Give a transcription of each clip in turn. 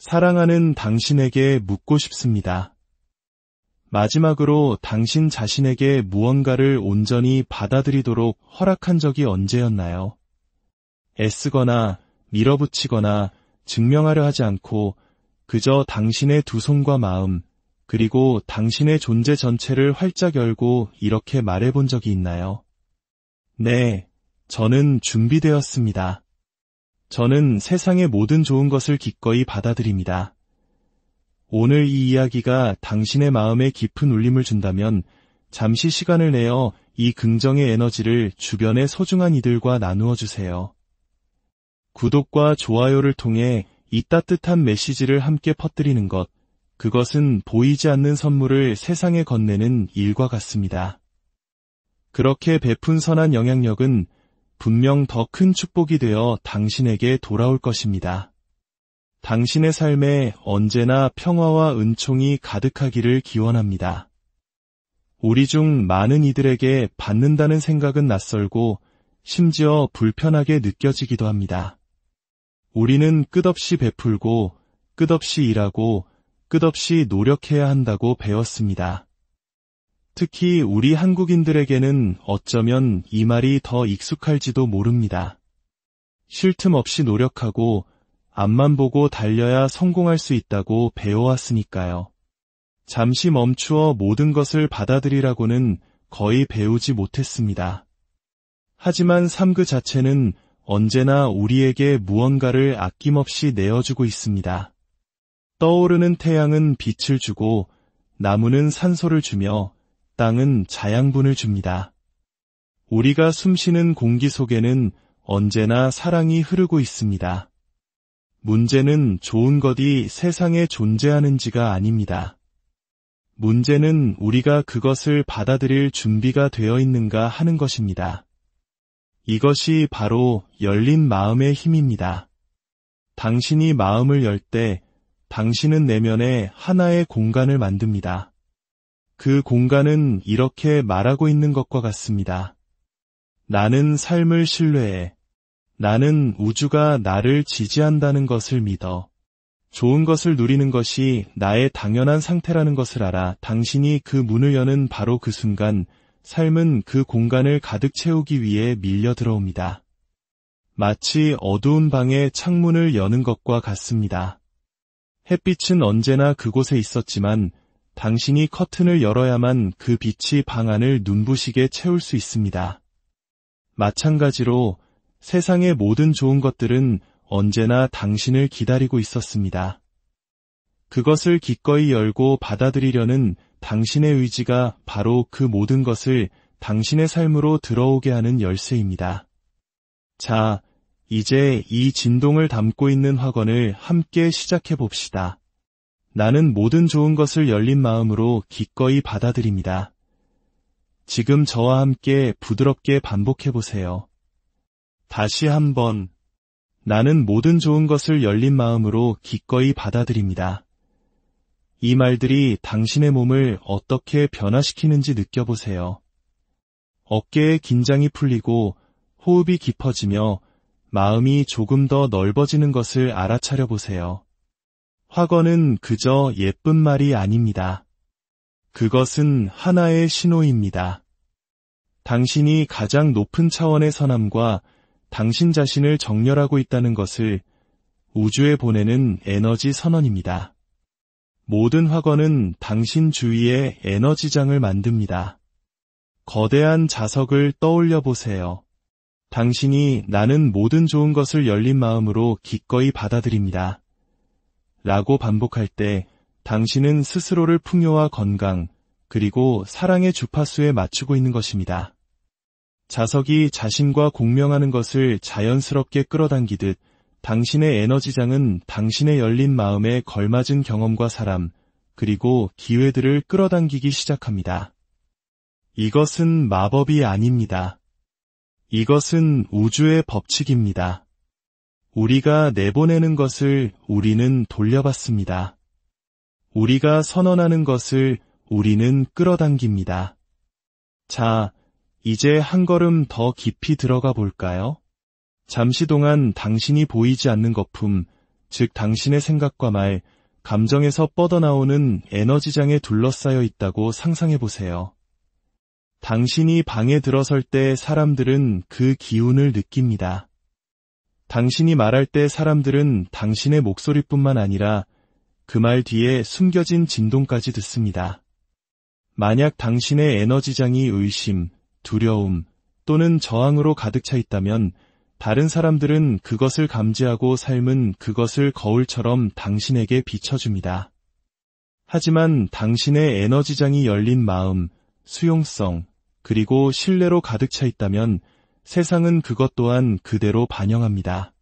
사랑하는 당신에게 묻고 싶습니다. 마지막으로 당신 자신에게 무언가를 온전히 받아들이도록 허락한 적이 언제였나요? 애쓰거나 밀어붙이거나 증명하려 하지 않고 그저 당신의 두 손과 마음, 그리고 당신의 존재 전체를 활짝 열고 이렇게 말해본 적이 있나요? 네, 저는 준비되었습니다. 저는 세상의 모든 좋은 것을 기꺼이 받아들입니다. 오늘 이 이야기가 당신의 마음에 깊은 울림을 준다면 잠시 시간을 내어 이 긍정의 에너지를 주변의 소중한 이들과 나누어 주세요. 구독과 좋아요를 통해 이 따뜻한 메시지를 함께 퍼뜨리는 것, 그것은 보이지 않는 선물을 세상에 건네는 일과 같습니다. 그렇게 베푼 선한 영향력은 분명 더 큰 축복이 되어 당신에게 돌아올 것입니다. 당신의 삶에 언제나 평화와 은총이 가득하기를 기원합니다. 우리 중 많은 이들에게 받는다는 생각은 낯설고 심지어 불편하게 느껴지기도 합니다. 우리는 끝없이 베풀고 끝없이 일하고 끝없이 노력해야 한다고 배웠습니다. 특히 우리 한국인들에게는 어쩌면 이 말이 더 익숙할지도 모릅니다. 쉴 틈 없이 노력하고 앞만 보고 달려야 성공할 수 있다고 배워왔으니까요. 잠시 멈추어 모든 것을 받아들이라고는 거의 배우지 못했습니다. 하지만 삶 그 자체는 언제나 우리에게 무언가를 아낌없이 내어주고 있습니다. 떠오르는 태양은 빛을 주고 나무는 산소를 주며 땅은 자양분을 줍니다. 우리가 숨쉬는 공기 속에는 언제나 사랑이 흐르고 있습니다. 문제는 좋은 것이 세상에 존재하는지가 아닙니다. 문제는 우리가 그것을 받아들일 준비가 되어 있는가 하는 것입니다. 이것이 바로 열린 마음의 힘입니다. 당신이 마음을 열 때 당신은 내면에 하나의 공간을 만듭니다. 그 공간은 이렇게 말하고 있는 것과 같습니다. 나는 삶을 신뢰해. 나는 우주가 나를 지지한다는 것을 믿어. 좋은 것을 누리는 것이 나의 당연한 상태라는 것을 알아. 당신이 그 문을 여는 바로 그 순간 삶은 그 공간을 가득 채우기 위해 밀려 들어옵니다. 마치 어두운 방의 창문을 여는 것과 같습니다. 햇빛은 언제나 그곳에 있었지만 당신이 커튼을 열어야만 그 빛이 방 안을 눈부시게 채울 수 있습니다. 마찬가지로 세상의 모든 좋은 것들은 언제나 당신을 기다리고 있었습니다. 그것을 기꺼이 열고 받아들이려는 당신의 의지가 바로 그 모든 것을 당신의 삶으로 들어오게 하는 열쇠입니다. 자, 이제 이 진동을 담고 있는 확언을 함께 시작해 봅시다. 나는 모든 좋은 것을 열린 마음으로 기꺼이 받아들입니다. 지금 저와 함께 부드럽게 반복해 보세요. 다시 한번. 나는 모든 좋은 것을 열린 마음으로 기꺼이 받아들입니다. 이 말들이 당신의 몸을 어떻게 변화시키는지 느껴보세요. 어깨의 긴장이 풀리고 호흡이 깊어지며 마음이 조금 더 넓어지는 것을 알아차려 보세요. 확언은 그저 예쁜 말이 아닙니다. 그것은 하나의 신호입니다. 당신이 가장 높은 차원의 선함과 당신 자신을 정렬하고 있다는 것을 우주에 보내는 에너지 선언입니다. 모든 확언은 당신 주위에 에너지장을 만듭니다. 거대한 자석을 떠올려 보세요. 당신이 나는 모든 좋은 것을 열린 마음으로 기꺼이 받아들입니다. 라고 반복할 때 당신은 스스로를 풍요와 건강, 그리고 사랑의 주파수에 맞추고 있는 것입니다. 자석이 자신과 공명하는 것을 자연스럽게 끌어당기듯 당신의 에너지장은 당신의 열린 마음에 걸맞은 경험과 사람, 그리고 기회들을 끌어당기기 시작합니다. 이것은 마법이 아닙니다. 이것은 우주의 법칙입니다. 우리가 내보내는 것을 우리는 돌려받습니다. 우리가 선언하는 것을 우리는 끌어당깁니다. 자, 이제 한 걸음 더 깊이 들어가 볼까요? 잠시 동안 당신이 보이지 않는 거품, 즉 당신의 생각과 말, 감정에서 뻗어나오는 에너지장에 둘러싸여 있다고 상상해 보세요. 당신이 방에 들어설 때 사람들은 그 기운을 느낍니다. 당신이 말할 때 사람들은 당신의 목소리뿐만 아니라 그 말 뒤에 숨겨진 진동까지 듣습니다. 만약 당신의 에너지장이 의심, 두려움 또는 저항으로 가득 차 있다면 다른 사람들은 그것을 감지하고 삶은 그것을 거울처럼 당신에게 비춰줍니다. 하지만 당신의 에너지장이 열린 마음, 수용성, 그리고 신뢰로 가득 차 있다면 세상은 그것 또한 그대로 반영합니다.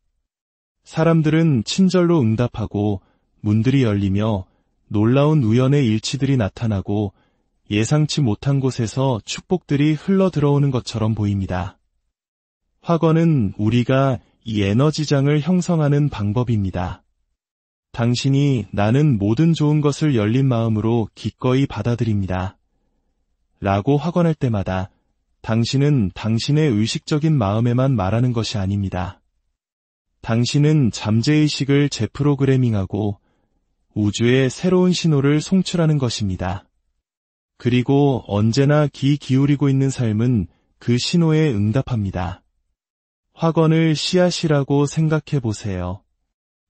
사람들은 친절로 응답하고 문들이 열리며 놀라운 우연의 일치들이 나타나고 예상치 못한 곳에서 축복들이 흘러 들어오는 것처럼 보입니다. 확언은 우리가 이 에너지장을 형성하는 방법입니다. 당신이 나는 모든 좋은 것을 열린 마음으로 기꺼이 받아들입니다. 라고 확언할 때마다 당신은 당신의 의식적인 마음에만 말하는 것이 아닙니다. 당신은 잠재의식을 재프로그래밍하고 우주의 새로운 신호를 송출하는 것입니다. 그리고 언제나 귀 기울이고 있는 삶은 그 신호에 응답합니다. 확언을 씨앗이라고 생각해 보세요.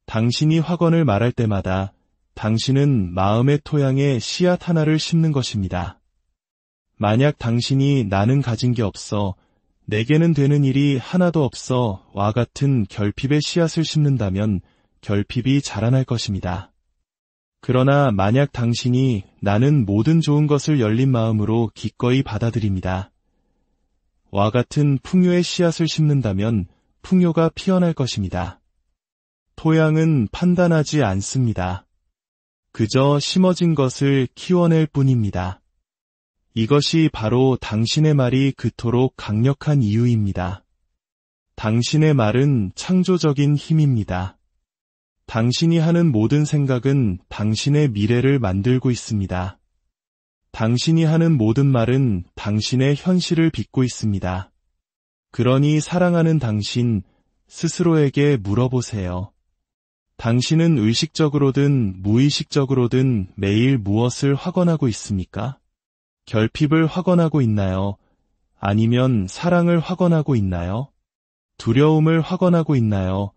당신이 확언을 말할 때마다 당신은 마음의 토양에 씨앗 하나를 심는 것입니다. 만약 당신이 나는 가진 게 없어, 내게는 되는 일이 하나도 없어 와 같은 결핍의 씨앗을 심는다면 결핍이 자라날 것입니다. 그러나 만약 당신이 나는 모든 좋은 것을 열린 마음으로 기꺼이 받아들입니다. 와 같은 풍요의 씨앗을 심는다면 풍요가 피어날 것입니다. 토양은 판단하지 않습니다. 그저 심어진 것을 키워낼 뿐입니다. 이것이 바로 당신의 말이 그토록 강력한 이유입니다. 당신의 말은 창조적인 힘입니다. 당신이 하는 모든 생각은 당신의 미래를 만들고 있습니다. 당신이 하는 모든 말은 당신의 현실을 빚고 있습니다. 그러니 사랑하는 당신 스스로에게 물어보세요. 당신은 의식적으로든 무의식적으로든 매일 무엇을 확언하고 있습니까? 결핍을 확언하고 있나요? 아니면 사랑을 확언하고 있나요? 두려움을 확언하고 있나요?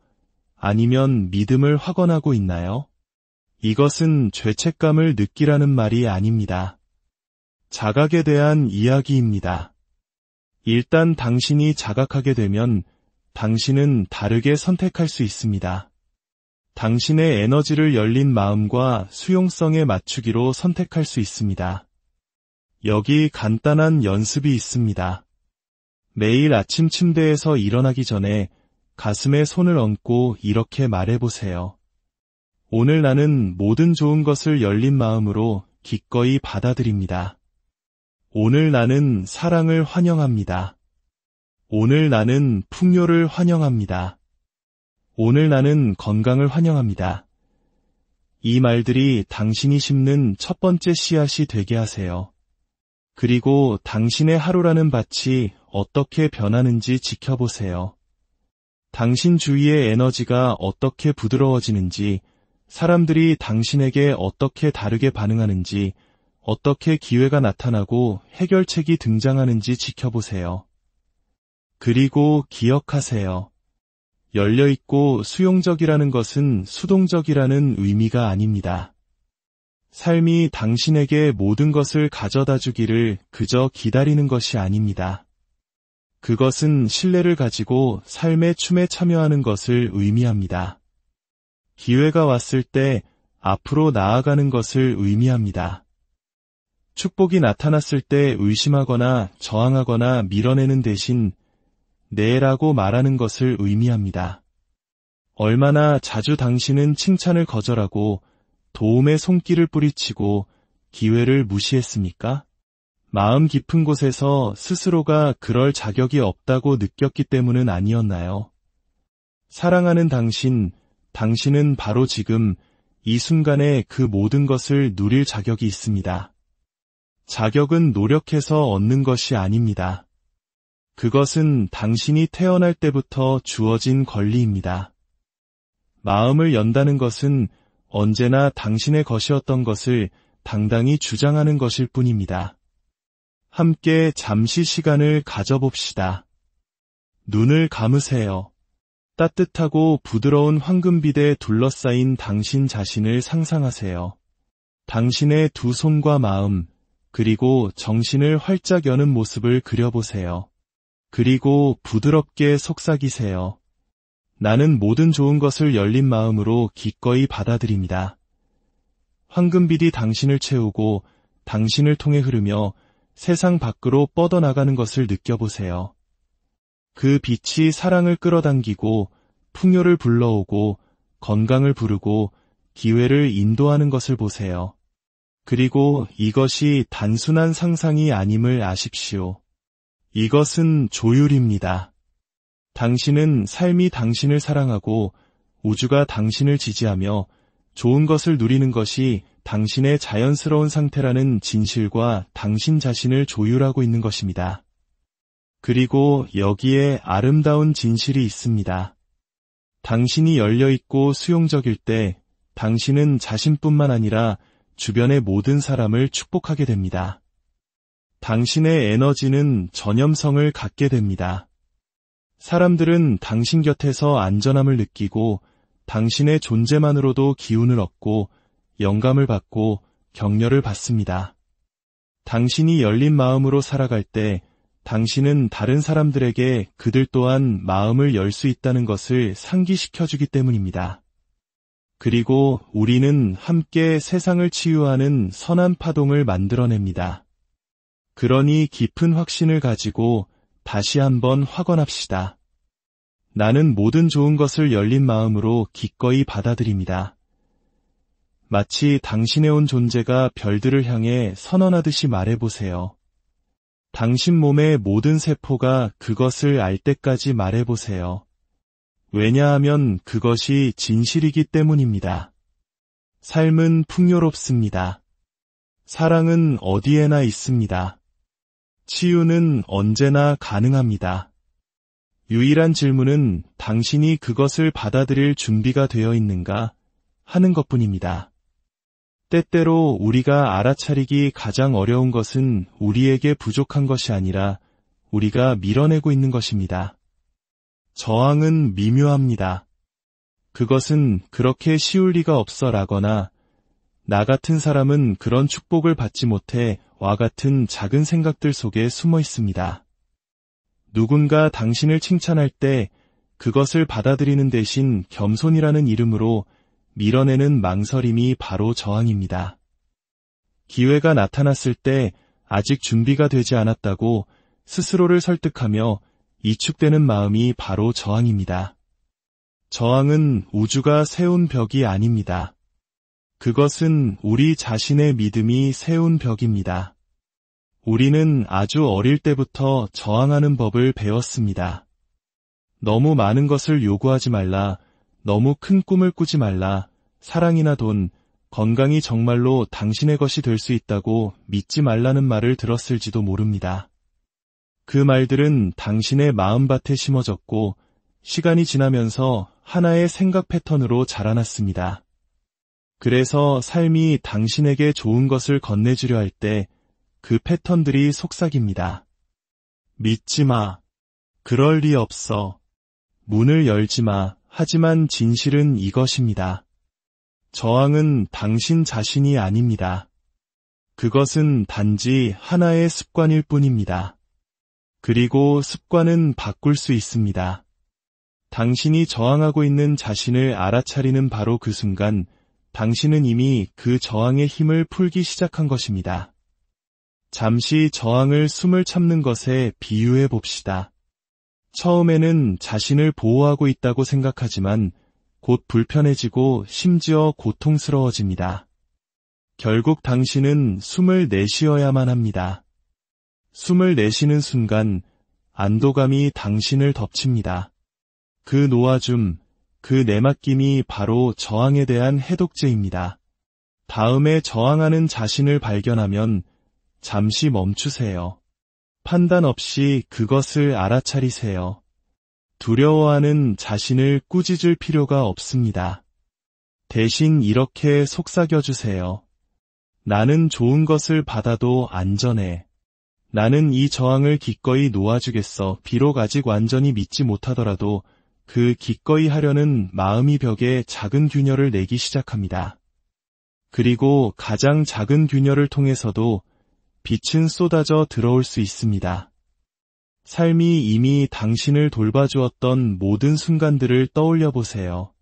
아니면 믿음을 확언하고 있나요? 이것은 죄책감을 느끼라는 말이 아닙니다. 자각에 대한 이야기입니다. 일단 당신이 자각하게 되면 당신은 다르게 선택할 수 있습니다. 당신의 에너지를 열린 마음과 수용성에 맞추기로 선택할 수 있습니다. 여기 간단한 연습이 있습니다. 매일 아침 침대에서 일어나기 전에 가슴에 손을 얹고 이렇게 말해보세요. 오늘 나는 모든 좋은 것을 열린 마음으로 기꺼이 받아들입니다. 오늘 나는 사랑을 환영합니다. 오늘 나는 풍요를 환영합니다. 오늘 나는 건강을 환영합니다. 이 말들이 당신이 심는 첫 번째 씨앗이 되게 하세요. 그리고 당신의 하루라는 밭이 어떻게 변하는지 지켜보세요. 당신 주위의 에너지가 어떻게 부드러워지는지, 사람들이 당신에게 어떻게 다르게 반응하는지, 어떻게 기회가 나타나고 해결책이 등장하는지 지켜보세요. 그리고 기억하세요. 열려있고 수용적이라는 것은 수동적이라는 의미가 아닙니다. 삶이 당신에게 모든 것을 가져다 주기를 그저 기다리는 것이 아닙니다. 그것은 신뢰를 가지고 삶의 춤에 참여하는 것을 의미합니다. 기회가 왔을 때 앞으로 나아가는 것을 의미합니다. 축복이 나타났을 때 의심하거나 저항하거나 밀어내는 대신 네라고 말하는 것을 의미합니다. 얼마나 자주 당신은 칭찬을 거절하고 도움의 손길을 뿌리치고 기회를 무시했습니까? 마음 깊은 곳에서 스스로가 그럴 자격이 없다고 느꼈기 때문은 아니었나요? 사랑하는 당신은 바로 지금 이 순간에 그 모든 것을 누릴 자격이 있습니다. 자격은 노력해서 얻는 것이 아닙니다. 그것은 당신이 태어날 때부터 주어진 권리입니다. 마음을 연다는 것은 언제나 당신의 것이었던 것을 당당히 주장하는 것일 뿐입니다. 함께 잠시 시간을 가져봅시다. 눈을 감으세요. 따뜻하고 부드러운 황금빛에 둘러싸인 당신 자신을 상상하세요. 당신의 두 손과 마음, 그리고 정신을 활짝 여는 모습을 그려보세요. 그리고 부드럽게 속삭이세요. 나는 모든 좋은 것을 열린 마음으로 기꺼이 받아들입니다. 황금빛이 당신을 채우고 당신을 통해 흐르며 세상 밖으로 뻗어나가는 것을 느껴보세요. 그 빛이 사랑을 끌어당기고 풍요를 불러오고 건강을 부르고 기회를 인도하는 것을 보세요. 그리고 이것이 단순한 상상이 아님을 아십시오. 이것은 조율입니다. 당신은 삶이 당신을 사랑하고 우주가 당신을 지지하며 좋은 것을 누리는 것이 당신의 자연스러운 상태라는 진실과 당신 자신을 조율하고 있는 것입니다. 그리고 여기에 아름다운 진실이 있습니다. 당신이 열려있고 수용적일 때 당신은 자신뿐만 아니라 주변의 모든 사람을 축복하게 됩니다. 당신의 에너지는 전염성을 갖게 됩니다. 사람들은 당신 곁에서 안전함을 느끼고 당신의 존재만으로도 기운을 얻고 영감을 받고 격려를 받습니다. 당신이 열린 마음으로 살아갈 때 당신은 다른 사람들에게 그들 또한 마음을 열 수 있다는 것을 상기시켜주기 때문입니다. 그리고 우리는 함께 세상을 치유하는 선한 파동을 만들어냅니다. 그러니 깊은 확신을 가지고 다시 한번 확언합시다. 나는 모든 좋은 것을 열린 마음으로 기꺼이 받아들입니다. 마치 당신의 온 존재가 별들을 향해 선언하듯이 말해보세요. 당신 몸의 모든 세포가 그것을 알 때까지 말해보세요. 왜냐하면 그것이 진실이기 때문입니다. 삶은 풍요롭습니다. 사랑은 어디에나 있습니다. 치유는 언제나 가능합니다. 유일한 질문은 당신이 그것을 받아들일 준비가 되어 있는가 하는 것뿐입니다. 때때로 우리가 알아차리기 가장 어려운 것은 우리에게 부족한 것이 아니라 우리가 밀어내고 있는 것입니다. 저항은 미묘합니다. 그것은 그렇게 쉬울 리가 없어라거나 나 같은 사람은 그런 축복을 받지 못해 와 같은 작은 생각들 속에 숨어 있습니다. 누군가 당신을 칭찬할 때 그것을 받아들이는 대신 겸손이라는 이름으로 밀어내는 망설임이 바로 저항입니다. 기회가 나타났을 때 아직 준비가 되지 않았다고 스스로를 설득하며 이축되는 마음이 바로 저항입니다. 저항은 우주가 세운 벽이 아닙니다. 그것은 우리 자신의 믿음이 세운 벽입니다. 우리는 아주 어릴 때부터 저항하는 법을 배웠습니다. 너무 많은 것을 요구하지 말라, 너무 큰 꿈을 꾸지 말라, 사랑이나 돈, 건강이 정말로 당신의 것이 될 수 있다고 믿지 말라는 말을 들었을지도 모릅니다. 그 말들은 당신의 마음밭에 심어졌고 시간이 지나면서 하나의 생각 패턴으로 자라났습니다. 그래서 삶이 당신에게 좋은 것을 건네주려 할 때 그 패턴들이 속삭입니다. 믿지 마. 그럴 리 없어. 문을 열지 마. 하지만 진실은 이것입니다. 저항은 당신 자신이 아닙니다. 그것은 단지 하나의 습관일 뿐입니다. 그리고 습관은 바꿀 수 있습니다. 당신이 저항하고 있는 자신을 알아차리는 바로 그 순간 당신은 이미 그 저항의 힘을 풀기 시작한 것입니다. 잠시 저항을 숨을 참는 것에 비유해 봅시다. 처음에는 자신을 보호하고 있다고 생각하지만 곧 불편해지고 심지어 고통스러워집니다. 결국 당신은 숨을 내쉬어야만 합니다. 숨을 내쉬는 순간 안도감이 당신을 덮칩니다. 그 놓아줌, 그 내맡김이 바로 저항에 대한 해독제입니다. 다음에 저항하는 자신을 발견하면 잠시 멈추세요. 판단 없이 그것을 알아차리세요. 두려워하는 자신을 꾸짖을 필요가 없습니다. 대신 이렇게 속삭여주세요. 나는 좋은 것을 받아도 안전해. 나는 이 저항을 기꺼이 놓아주겠어. 비록 아직 완전히 믿지 못하더라도 그 기꺼이 하려는 마음이 벽에 작은 균열을 내기 시작합니다. 그리고 가장 작은 균열을 통해서도 빛은 쏟아져 들어올 수 있습니다. 삶이 이미 당신을 돌봐주었던 모든 순간들을 떠올려 보세요.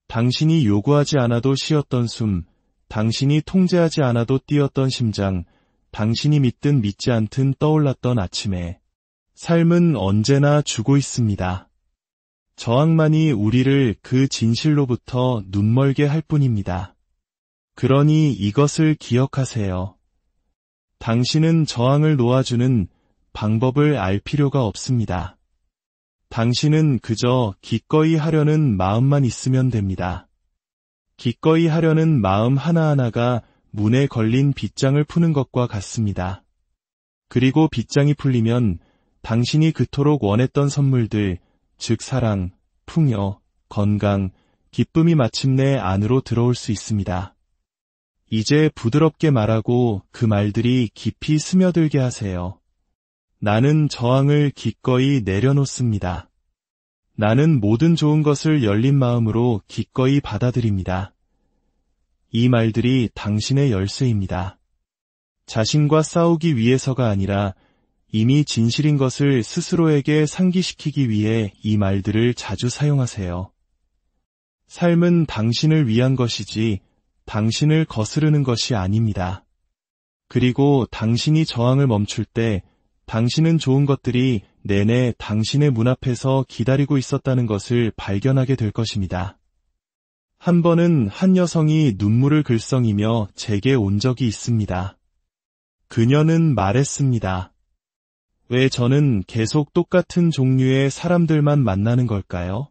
당신이 요구하지 않아도 쉬었던 숨, 당신이 통제하지 않아도 뛰었던 심장, 당신이 믿든 믿지 않든 떠올랐던 아침에 삶은 언제나 주고 있습니다. 저항만이 우리를 그 진실로부터 눈멀게 할 뿐입니다. 그러니 이것을 기억하세요. 당신은 저항을 놓아주는 방법을 알 필요가 없습니다. 당신은 그저 기꺼이 하려는 마음만 있으면 됩니다. 기꺼이 하려는 마음 하나하나가 문에 걸린 빗장을 푸는 것과 같습니다. 그리고 빗장이 풀리면 당신이 그토록 원했던 선물들, 즉 사랑, 풍요, 건강, 기쁨이 마침내 안으로 들어올 수 있습니다. 이제 부드럽게 말하고 그 말들이 깊이 스며들게 하세요. 나는 저항을 기꺼이 내려놓습니다. 나는 모든 좋은 것을 열린 마음으로 기꺼이 받아들입니다. 이 말들이 당신의 열쇠입니다. 자신과 싸우기 위해서가 아니라 이미 진실인 것을 스스로에게 상기시키기 위해 이 말들을 자주 사용하세요. 삶은 당신을 위한 것이지 당신을 거스르는 것이 아닙니다. 그리고 당신이 저항을 멈출 때 당신은 좋은 것들이 내내 당신의 문 앞에서 기다리고 있었다는 것을 발견하게 될 것입니다. 한 번은 한 여성이 눈물을 글썽이며 제게 온 적이 있습니다. 그녀는 말했습니다. 왜 저는 계속 똑같은 종류의 사람들만 만나는 걸까요?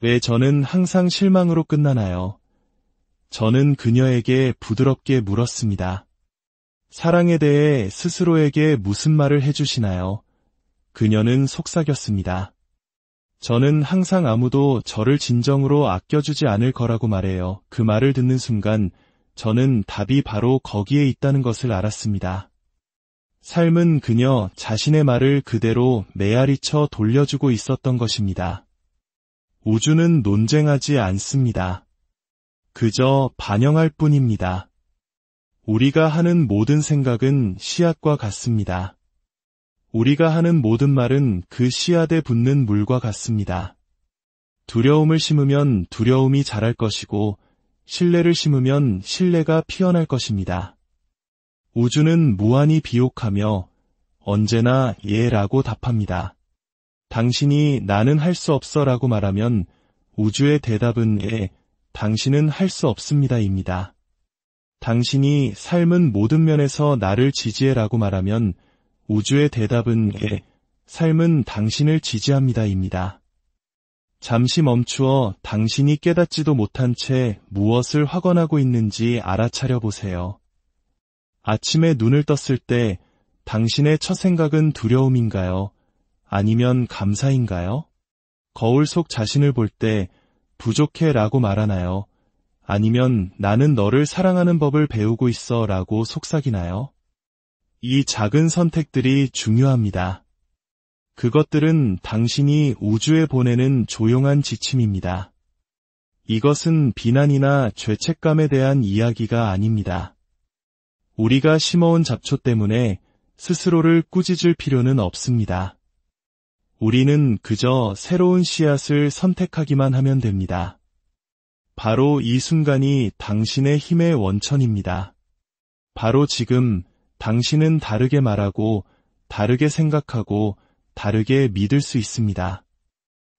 왜 저는 항상 실망으로 끝나나요? 저는 그녀에게 부드럽게 물었습니다. 사랑에 대해 스스로에게 무슨 말을 해주시나요? 그녀는 속삭였습니다. 저는 항상 아무도 저를 진정으로 아껴주지 않을 거라고 말해요. 그 말을 듣는 순간 저는 답이 바로 거기에 있다는 것을 알았습니다. 삶은 그녀 자신의 말을 그대로 메아리쳐 돌려주고 있었던 것입니다. 우주는 논쟁하지 않습니다. 그저 반영할 뿐입니다. 우리가 하는 모든 생각은 씨앗과 같습니다. 우리가 하는 모든 말은 그 씨앗에 붙는 물과 같습니다. 두려움을 심으면 두려움이 자랄 것이고 신뢰를 심으면 신뢰가 피어날 것입니다. 우주는 무한히 비옥하며 언제나 예라고 답합니다. 당신이 나는 할 수 없어 라고 말하면 우주의 대답은 예, 당신은 할 수 없습니다입니다. 당신이 삶은 모든 면에서 나를 지지해 라고 말하면 우주의 대답은 예, 삶은 당신을 지지합니다입니다. 잠시 멈추어 당신이 깨닫지도 못한 채 무엇을 확언하고 있는지 알아차려 보세요. 아침에 눈을 떴을 때 당신의 첫 생각은 두려움인가요? 아니면 감사인가요? 거울 속 자신을 볼 때 부족해 라고 말하나요? 아니면 나는 너를 사랑하는 법을 배우고 있어 라고 속삭이나요? 이 작은 선택들이 중요합니다. 그것들은 당신이 우주에 보내는 조용한 지침입니다. 이것은 비난이나 죄책감에 대한 이야기가 아닙니다. 우리가 심어온 잡초 때문에 스스로를 꾸짖을 필요는 없습니다. 우리는 그저 새로운 씨앗을 선택하기만 하면 됩니다. 바로 이 순간이 당신의 힘의 원천입니다. 바로 지금 당신은 다르게 말하고, 다르게 생각하고, 다르게 믿을 수 있습니다.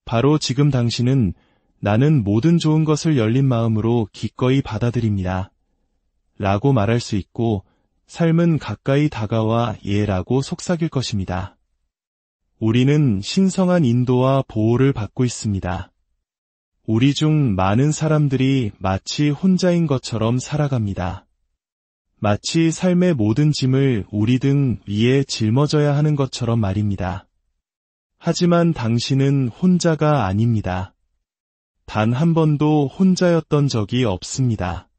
바로 지금 당신은 나는 모든 좋은 것을 열린 마음으로 기꺼이 받아들입니다. 라고 말할 수 있고, 삶은 가까이 다가와 예라고 속삭일 것입니다. 우리는 신성한 인도와 보호를 받고 있습니다. 우리 중 많은 사람들이 마치 혼자인 것처럼 살아갑니다. 마치 삶의 모든 짐을 우리 등 위에 짊어져야 하는 것처럼 말입니다. 하지만 당신은 혼자가 아닙니다. 단 한 번도 혼자였던 적이 없습니다.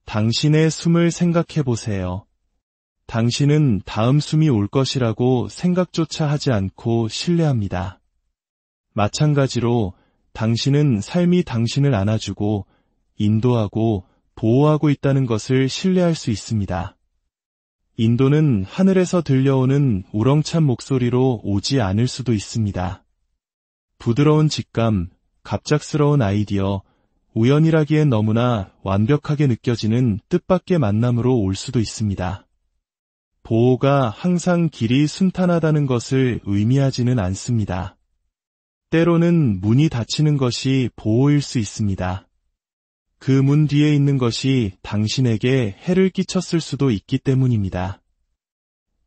당신의 숨을 생각해 보세요. 당신은 다음 숨이 올 것이라고 생각조차 하지 않고 신뢰합니다. 마찬가지로 당신은 삶이 당신을 안아주고 인도하고 보호하고 있다는 것을 신뢰할 수 있습니다. 인도는 하늘에서 들려오는 우렁찬 목소리로 오지 않을 수도 있습니다. 부드러운 직감, 갑작스러운 아이디어, 우연이라기엔 너무나 완벽하게 느껴지는 뜻밖의 만남으로 올 수도 있습니다. 보호가 항상 길이 순탄하다는 것을 의미하지는 않습니다. 때로는 문이 닫히는 것이 보호일 수 있습니다. 그 문 뒤에 있는 것이 당신에게 해를 끼쳤을 수도 있기 때문입니다.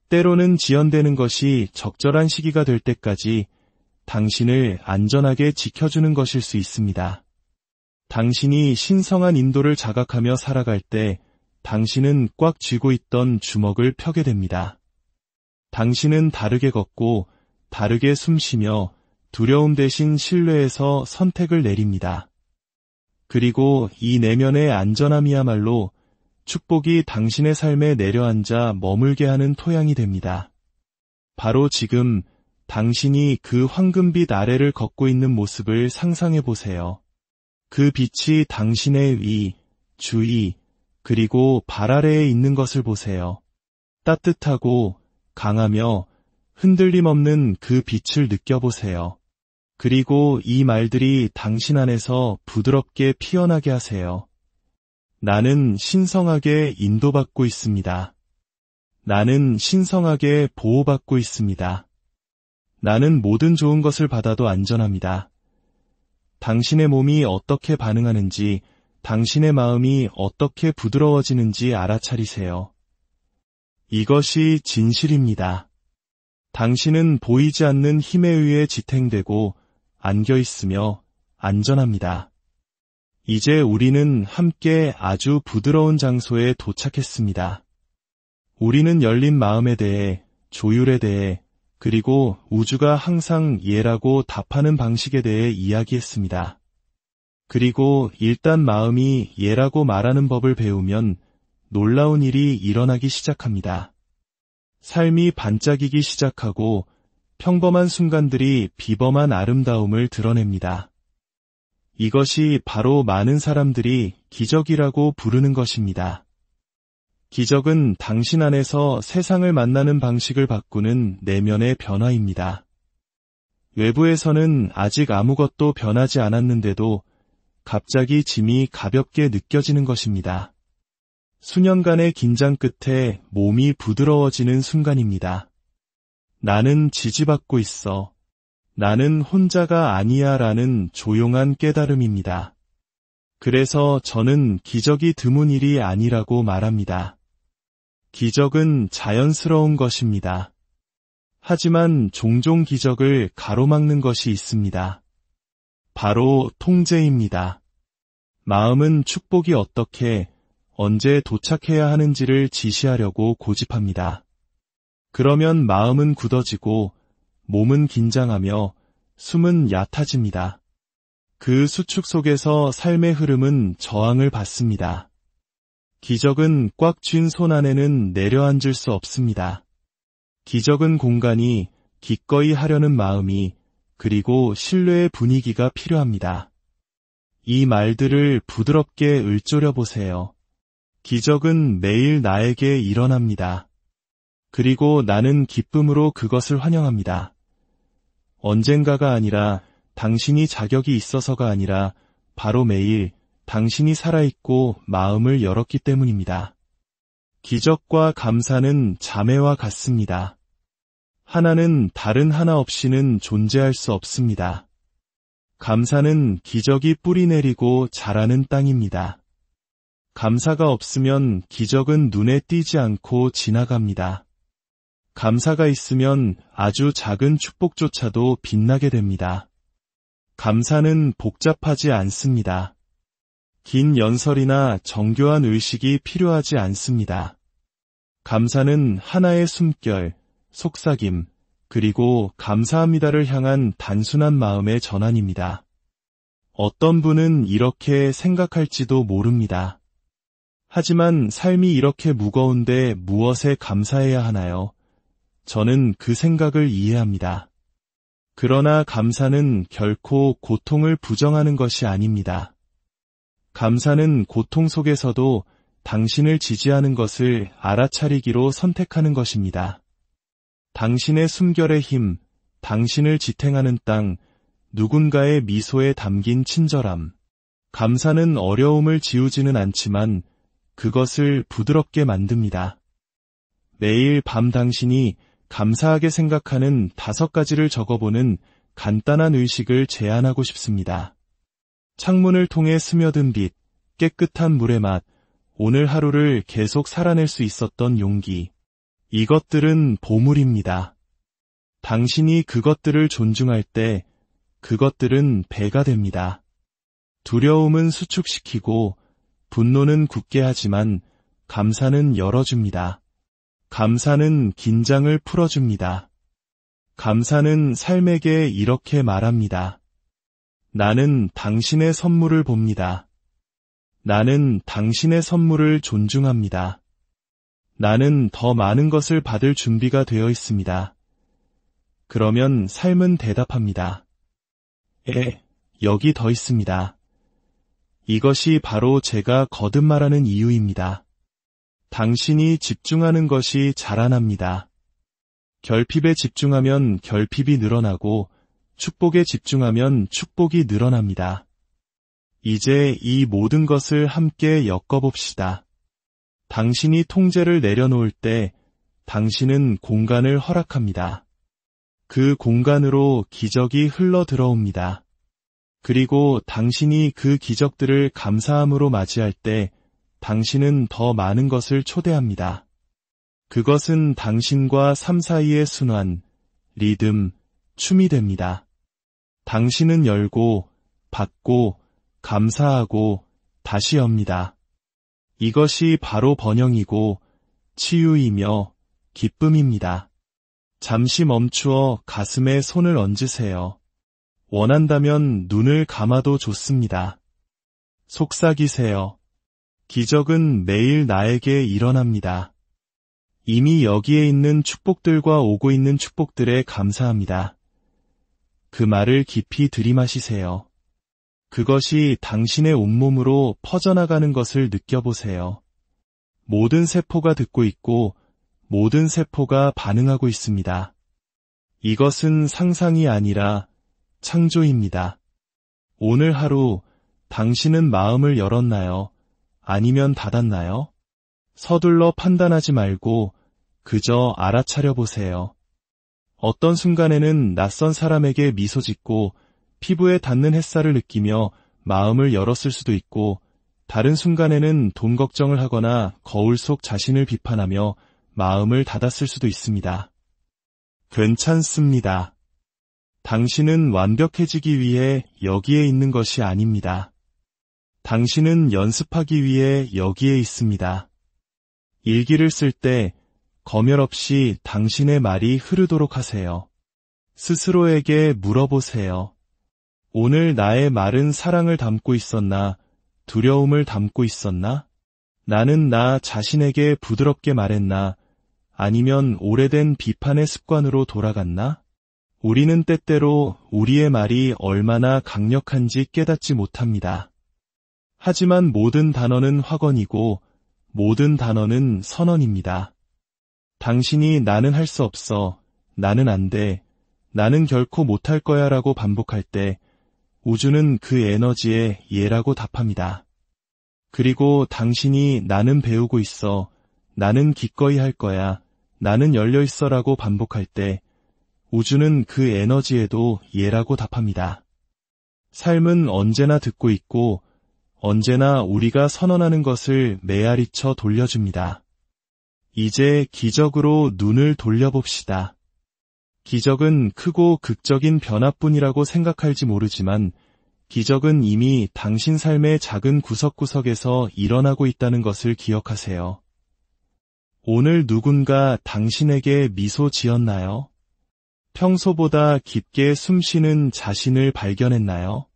때로는 지연되는 것이 적절한 시기가 될 때까지 당신을 안전하게 지켜주는 것일 수 있습니다. 당신이 신성한 인도를 자각하며 살아갈 때 당신은 꽉 쥐고 있던 주먹을 펴게 됩니다. 당신은 다르게 걷고 다르게 숨쉬며 두려움 대신 신뢰에서 선택을 내립니다. 그리고 이 내면의 안전함이야말로 축복이 당신의 삶에 내려앉아 머물게 하는 토양이 됩니다. 바로 지금 당신이 그 황금빛 아래를 걷고 있는 모습을 상상해 보세요. 그 빛이 당신의 위, 주위, 그리고 발 아래에 있는 것을 보세요. 따뜻하고 강하며 흔들림 없는 그 빛을 느껴보세요. 그리고 이 말들이 당신 안에서 부드럽게 피어나게 하세요. 나는 신성하게 인도받고 있습니다. 나는 신성하게 보호받고 있습니다. 나는 모든 좋은 것을 받아도 안전합니다. 당신의 몸이 어떻게 반응하는지, 당신의 마음이 어떻게 부드러워지는지 알아차리세요. 이것이 진실입니다. 당신은 보이지 않는 힘에 의해 지탱되고 안겨있으며 안전합니다. 이제 우리는 함께 아주 부드러운 장소에 도착했습니다. 우리는 열린 마음에 대해, 조율에 대해, 그리고 우주가 항상 예라고 답하는 방식에 대해 이야기했습니다. 그리고 일단 마음이 예라고 말하는 법을 배우면 놀라운 일이 일어나기 시작합니다. 삶이 반짝이기 시작하고 평범한 순간들이 비범한 아름다움을 드러냅니다. 이것이 바로 많은 사람들이 기적이라고 부르는 것입니다. 기적은 당신 안에서 세상을 만나는 방식을 바꾸는 내면의 변화입니다. 외부에서는 아직 아무것도 변하지 않았는데도 갑자기 짐이 가볍게 느껴지는 것입니다. 수년간의 긴장 끝에 몸이 부드러워지는 순간입니다. 나는 지지받고 있어. 나는 혼자가 아니야 라는 조용한 깨달음입니다. 그래서 저는 기적이 드문 일이 아니라고 말합니다. 기적은 자연스러운 것입니다. 하지만 종종 기적을 가로막는 것이 있습니다. 바로 통제입니다. 마음은 축복이 어떻게, 언제 도착해야 하는지를 지시하려고 고집합니다. 그러면 마음은 굳어지고 몸은 긴장하며 숨은 얕아집니다. 그 수축 속에서 삶의 흐름은 저항을 받습니다. 기적은 꽉 쥔 손 안에는 내려앉을 수 없습니다. 기적은 공간이, 기꺼이 하려는 마음이, 그리고 신뢰의 분위기가 필요합니다. 이 말들을 부드럽게 읊조려 보세요. 기적은 매일 나에게 일어납니다. 그리고 나는 기쁨으로 그것을 환영합니다. 언젠가가 아니라, 당신이 자격이 있어서가 아니라 바로 매일 당신이 살아있고 마음을 열었기 때문입니다. 기적과 감사는 자매와 같습니다. 하나는 다른 하나 없이는 존재할 수 없습니다. 감사는 기적이 뿌리 내리고 자라는 땅입니다. 감사가 없으면 기적은 눈에 띄지 않고 지나갑니다. 감사가 있으면 아주 작은 축복조차도 빛나게 됩니다. 감사는 복잡하지 않습니다. 긴 연설이나 정교한 의식이 필요하지 않습니다. 감사는 하나의 숨결, 속삭임, 그리고 감사합니다를 향한 단순한 마음의 전환입니다. 어떤 분은 이렇게 생각할지도 모릅니다. 하지만 삶이 이렇게 무거운데 무엇에 감사해야 하나요? 저는 그 생각을 이해합니다. 그러나 감사는 결코 고통을 부정하는 것이 아닙니다. 감사는 고통 속에서도 당신을 지지하는 것을 알아차리기로 선택하는 것입니다. 당신의 숨결의 힘, 당신을 지탱하는 땅, 누군가의 미소에 담긴 친절함. 감사는 어려움을 지우지는 않지만 그것을 부드럽게 만듭니다. 매일 밤 당신이 감사하게 생각하는 5가지를 적어보는 간단한 의식을 제안하고 싶습니다. 창문을 통해 스며든 빛, 깨끗한 물의 맛, 오늘 하루를 계속 살아낼 수 있었던 용기. 이것들은 보물입니다. 당신이 그것들을 존중할 때 그것들은 배가 됩니다. 두려움은 수축시키고 분노는 굳게 하지만 감사는 열어줍니다. 감사는 긴장을 풀어줍니다. 감사는 삶에게 이렇게 말합니다. 나는 당신의 선물을 봅니다. 나는 당신의 선물을 존중합니다. 나는 더 많은 것을 받을 준비가 되어 있습니다. 그러면 삶은 대답합니다. 여기 더 있습니다. 이것이 바로 제가 거듭 말하는 이유입니다. 당신이 집중하는 것이 자라납니다. 결핍에 집중하면 결핍이 늘어나고 축복에 집중하면 축복이 늘어납니다. 이제 이 모든 것을 함께 엮어봅시다. 당신이 통제를 내려놓을 때 당신은 공간을 허락합니다. 그 공간으로 기적이 흘러 들어옵니다. 그리고 당신이 그 기적들을 감사함으로 맞이할 때 당신은 더 많은 것을 초대합니다. 그것은 당신과 삶 사이의 순환, 리듬, 춤이 됩니다. 당신은 열고, 받고, 감사하고, 다시 엽니다. 이것이 바로 번영이고, 치유이며, 기쁨입니다. 잠시 멈추어 가슴에 손을 얹으세요. 원한다면 눈을 감아도 좋습니다. 속삭이세요. 기적은 매일 나에게 일어납니다. 이미 여기에 있는 축복들과 오고 있는 축복들에 감사합니다. 그 말을 깊이 들이마시세요. 그것이 당신의 온몸으로 퍼져나가는 것을 느껴보세요. 모든 세포가 듣고 있고 모든 세포가 반응하고 있습니다. 이것은 상상이 아니라 창조입니다. 오늘 하루 당신은 마음을 열었나요? 아니면 닫았나요? 서둘러 판단하지 말고 그저 알아차려 보세요. 어떤 순간에는 낯선 사람에게 미소 짓고 피부에 닿는 햇살을 느끼며 마음을 열었을 수도 있고 다른 순간에는 돈 걱정을 하거나 거울 속 자신을 비판하며 마음을 닫았을 수도 있습니다. 괜찮습니다. 당신은 완벽해지기 위해 여기에 있는 것이 아닙니다. 당신은 연습하기 위해 여기에 있습니다. 일기를 쓸 때 검열 없이 당신의 말이 흐르도록 하세요. 스스로에게 물어보세요. 오늘 나의 말은 사랑을 담고 있었나? 두려움을 담고 있었나? 나는 나 자신에게 부드럽게 말했나? 아니면 오래된 비판의 습관으로 돌아갔나? 우리는 때때로 우리의 말이 얼마나 강력한지 깨닫지 못합니다. 하지만 모든 단어는 확언이고 모든 단어는 선언입니다. 당신이 나는 할 수 없어, 나는 안 돼, 나는 결코 못할 거야 라고 반복할 때 우주는 그 에너지에 예라고 답합니다. 그리고 당신이 나는 배우고 있어, 나는 기꺼이 할 거야, 나는 열려 있어 라고 반복할 때 우주는 그 에너지에도 예라고 답합니다. 삶은 언제나 듣고 있고 언제나 우리가 선언하는 것을 메아리쳐 돌려줍니다. 이제 기적으로 눈을 돌려봅시다. 기적은 크고 극적인 변화뿐이라고 생각할지 모르지만 기적은 이미 당신 삶의 작은 구석구석에서 일어나고 있다는 것을 기억하세요. 오늘 누군가 당신에게 미소 지었나요? 평소보다 깊게 숨쉬는 자신을 발견했나요?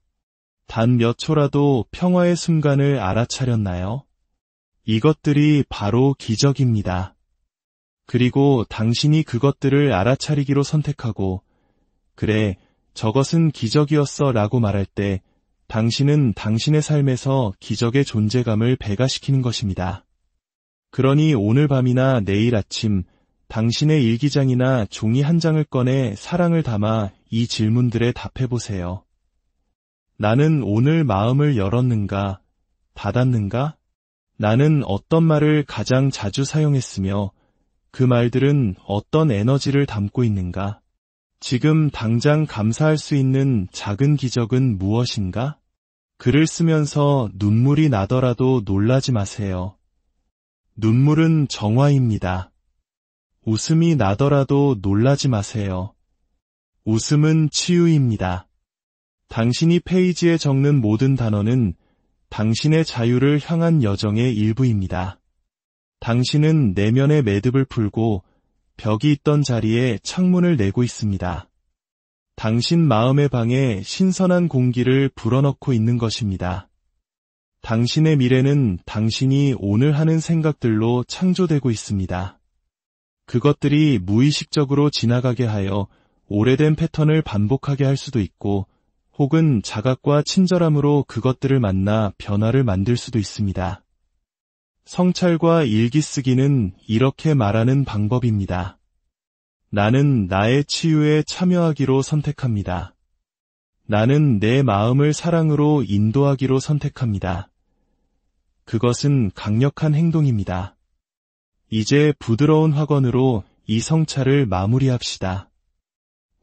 단 몇 초라도 평화의 순간을 알아차렸나요? 이것들이 바로 기적입니다. 그리고 당신이 그것들을 알아차리기로 선택하고, 그래, 저것은 기적이었어 라고 말할 때, 당신은 당신의 삶에서 기적의 존재감을 배가시키는 것입니다. 그러니 오늘 밤이나 내일 아침, 당신의 일기장이나 종이 한 장을 꺼내 사랑을 담아 이 질문들에 답해보세요. 나는 오늘 마음을 열었는가, 닫았는가? 나는 어떤 말을 가장 자주 사용했으며 그 말들은 어떤 에너지를 담고 있는가? 지금 당장 감사할 수 있는 작은 기적은 무엇인가? 글을 쓰면서 눈물이 나더라도 놀라지 마세요. 눈물은 정화입니다. 웃음이 나더라도 놀라지 마세요. 웃음은 치유입니다. 당신이 페이지에 적는 모든 단어는 당신의 자유를 향한 여정의 일부입니다. 당신은 내면의 매듭을 풀고 벽이 있던 자리에 창문을 내고 있습니다. 당신 마음의 방에 신선한 공기를 불어넣고 있는 것입니다. 당신의 미래는 당신이 오늘 하는 생각들로 창조되고 있습니다. 그것들이 무의식적으로 지나가게 하여 오래된 패턴을 반복하게 할 수도 있고, 혹은 자각과 친절함으로 그것들을 만나 변화를 만들 수도 있습니다. 성찰과 일기 쓰기는 이렇게 말하는 방법입니다. 나는 나의 치유에 참여하기로 선택합니다. 나는 내 마음을 사랑으로 인도하기로 선택합니다. 그것은 강력한 행동입니다. 이제 부드러운 확언으로 이 성찰을 마무리합시다.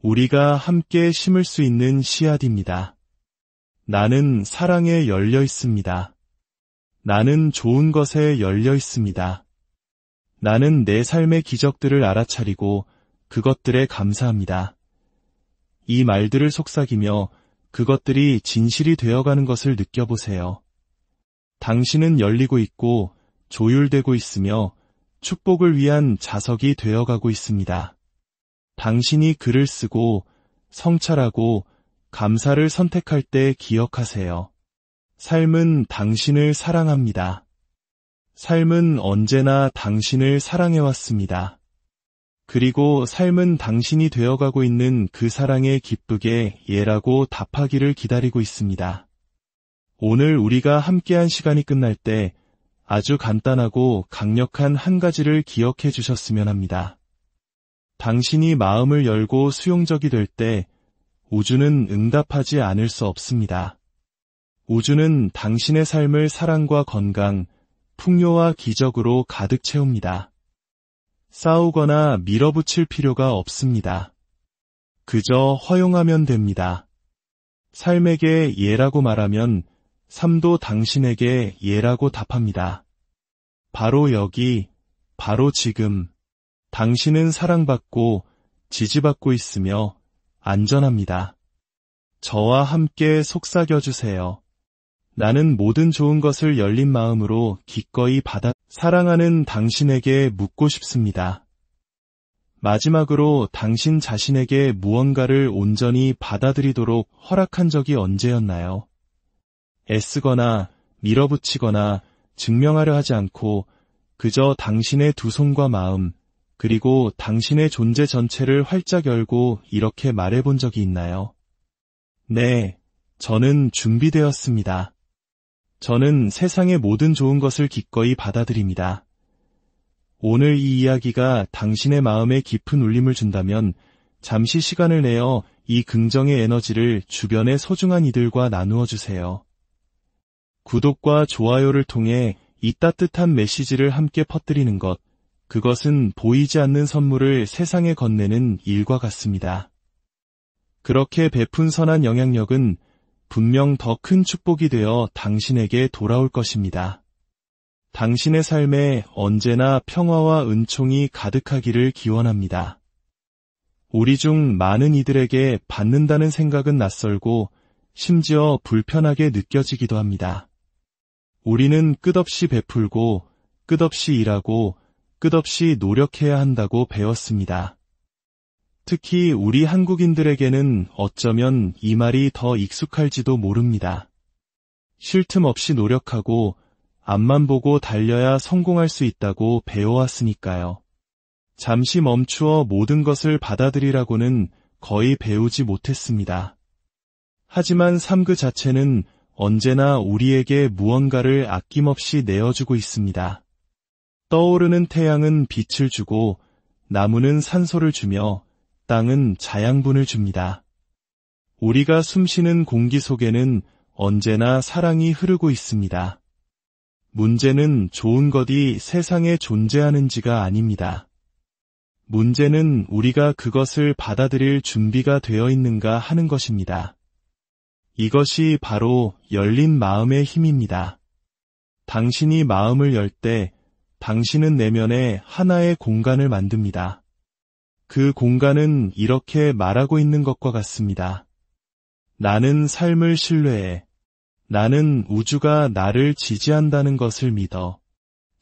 우리가 함께 심을 수 있는 씨앗입니다. 나는 사랑에 열려 있습니다. 나는 좋은 것에 열려 있습니다. 나는 내 삶의 기적들을 알아차리고 그것들에 감사합니다. 이 말들을 속삭이며 그것들이 진실이 되어가는 것을 느껴보세요. 당신은 열리고 있고 조율되고 있으며 축복을 위한 자석이 되어가고 있습니다. 당신이 글을 쓰고 성찰하고 감사를 선택할 때 기억하세요. 삶은 당신을 사랑합니다. 삶은 언제나 당신을 사랑해왔습니다. 그리고 삶은 당신이 되어가고 있는 그 사랑에 기쁘게 예라고 답하기를 기다리고 있습니다. 오늘 우리가 함께한 시간이 끝날 때 아주 간단하고 강력한 한 가지를 기억해 주셨으면 합니다. 당신이 마음을 열고 수용적이 될 때 우주는 응답하지 않을 수 없습니다. 우주는 당신의 삶을 사랑과 건강, 풍요와 기적으로 가득 채웁니다. 싸우거나 밀어붙일 필요가 없습니다. 그저 허용하면 됩니다. 삶에게 예라고 말하면 삶도 당신에게 예라고 답합니다. 바로 여기, 바로 지금, 당신은 사랑받고 지지받고 있으며 안전합니다. 저와 함께 속삭여주세요. 나는 모든 좋은 것을 열린 마음으로 기꺼이 사랑하는 당신에게 묻고 싶습니다. 마지막으로 당신 자신에게 무언가를 온전히 받아들이도록 허락한 적이 언제였나요? 애쓰거나 밀어붙이거나 증명하려 하지 않고 그저 당신의 두 손과 마음, 그리고 당신의 존재 전체를 활짝 열고 이렇게 말해본 적이 있나요? 네, 저는 준비되었습니다. 저는 세상의 모든 좋은 것을 기꺼이 받아들입니다. 오늘 이 이야기가 당신의 마음에 깊은 울림을 준다면 잠시 시간을 내어 이 긍정의 에너지를 주변의 소중한 이들과 나누어 주세요. 구독과 좋아요를 통해 이 따뜻한 메시지를 함께 퍼뜨리는 것, 그것은 보이지 않는 선물을 세상에 건네는 일과 같습니다. 그렇게 베푼 선한 영향력은 분명 더 큰 축복이 되어 당신에게 돌아올 것입니다. 당신의 삶에 언제나 평화와 은총이 가득하기를 기원합니다. 우리 중 많은 이들에게 받는다는 생각은 낯설고 심지어 불편하게 느껴지기도 합니다. 우리는 끝없이 베풀고 끝없이 일하고 끝없이 노력해야 한다고 배웠습니다. 특히 우리 한국인들에게는 어쩌면 이 말이 더 익숙할지도 모릅니다. 쉴 틈 없이 노력하고 앞만 보고 달려야 성공할 수 있다고 배워왔으니까요. 잠시 멈추어 모든 것을 받아들이라고는 거의 배우지 못했습니다. 하지만 삶 그 자체는 언제나 우리에게 무언가를 아낌없이 내어주고 있습니다. 떠오르는 태양은 빛을 주고 나무는 산소를 주며 땅은 자양분을 줍니다. 우리가 숨쉬는 공기 속에는 언제나 사랑이 흐르고 있습니다. 문제는 좋은 것이 세상에 존재하는지가 아닙니다. 문제는 우리가 그것을 받아들일 준비가 되어 있는가 하는 것입니다. 이것이 바로 열린 마음의 힘입니다. 당신이 마음을 열 때 당신은 내면에 하나의 공간을 만듭니다. 그 공간은 이렇게 말하고 있는 것과 같습니다. 나는 삶을 신뢰해. 나는 우주가 나를 지지한다는 것을 믿어.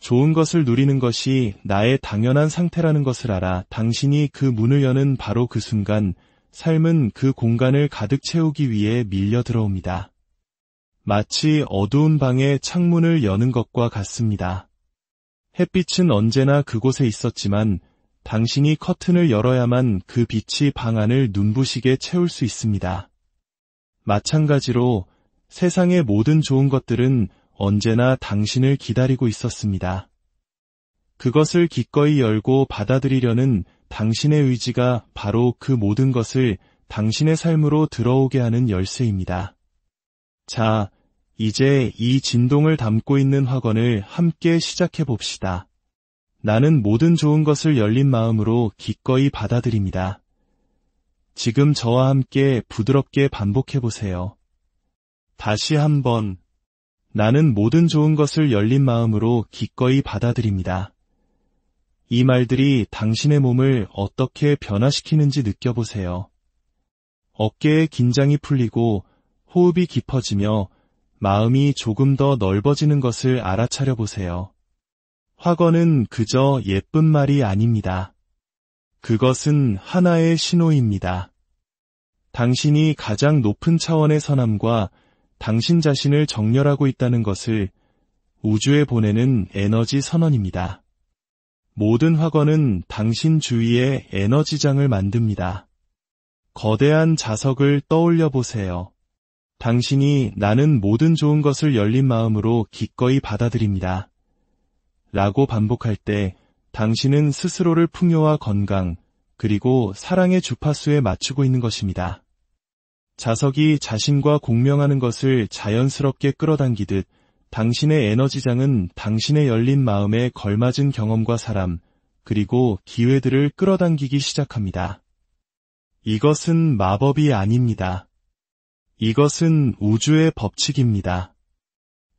좋은 것을 누리는 것이 나의 당연한 상태라는 것을 알아. 당신이 그 문을 여는 바로 그 순간 삶은 그 공간을 가득 채우기 위해 밀려 들어옵니다. 마치 어두운 방의 창문을 여는 것과 같습니다. 햇빛은 언제나 그곳에 있었지만 당신이 커튼을 열어야만 그 빛이 방 안을 눈부시게 채울 수 있습니다. 마찬가지로 세상의 모든 좋은 것들은 언제나 당신을 기다리고 있었습니다. 그것을 기꺼이 열고 받아들이려는 당신의 의지가 바로 그 모든 것을 당신의 삶으로 들어오게 하는 열쇠입니다. 자, 이제 이 진동을 담고 있는 확언을 함께 시작해 봅시다. 나는 모든 좋은 것을 열린 마음으로 기꺼이 받아들입니다. 지금 저와 함께 부드럽게 반복해 보세요. 다시 한번. 나는 모든 좋은 것을 열린 마음으로 기꺼이 받아들입니다. 이 말들이 당신의 몸을 어떻게 변화시키는지 느껴보세요. 어깨의 긴장이 풀리고 호흡이 깊어지며 마음이 조금 더 넓어지는 것을 알아차려 보세요. 확언은 그저 예쁜 말이 아닙니다. 그것은 하나의 신호입니다. 당신이 가장 높은 차원의 선함과 당신 자신을 정렬하고 있다는 것을 우주에 보내는 에너지 선언입니다. 모든 확언은 당신 주위에 에너지장을 만듭니다. 거대한 자석을 떠올려 보세요. 당신이 나는 모든 좋은 것을 열린 마음으로 기꺼이 받아들입니다. 라고 반복할 때 당신은 스스로를 풍요와 건강, 그리고 사랑의 주파수에 맞추고 있는 것입니다. 자석이 자신과 공명하는 것을 자연스럽게 끌어당기듯 당신의 에너지장은 당신의 열린 마음에 걸맞은 경험과 사람, 그리고 기회들을 끌어당기기 시작합니다. 이것은 마법이 아닙니다. 이것은 우주의 법칙입니다.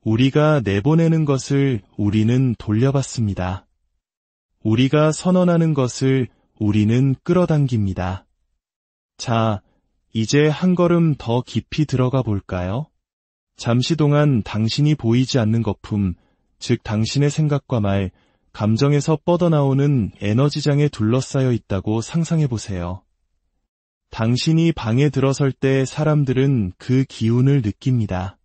우리가 내보내는 것을 우리는 돌려받습니다. 우리가 선언하는 것을 우리는 끌어당깁니다. 자, 이제 한 걸음 더 깊이 들어가 볼까요? 잠시 동안 당신이 보이지 않는 거품, 즉 당신의 생각과 말, 감정에서 뻗어나오는 에너지장에 둘러싸여 있다고 상상해 보세요. 당신이 방에 들어설 때 사람들은 그 기운을 느낍니다.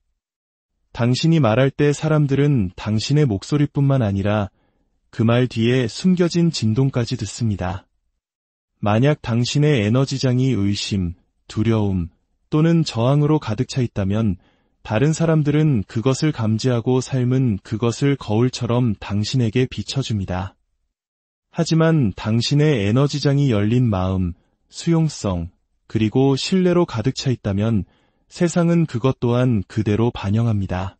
당신이 말할 때 사람들은 당신의 목소리뿐만 아니라 그 말 뒤에 숨겨진 진동까지 듣습니다. 만약 당신의 에너지장이 의심, 두려움 또는 저항으로 가득 차 있다면 다른 사람들은 그것을 감지하고 삶은 그것을 거울처럼 당신에게 비춰줍니다. 하지만 당신의 에너지장이 열린 마음, 수용성, 그리고 신뢰로 가득 차 있다면 세상은 그것 또한 그대로 반영합니다.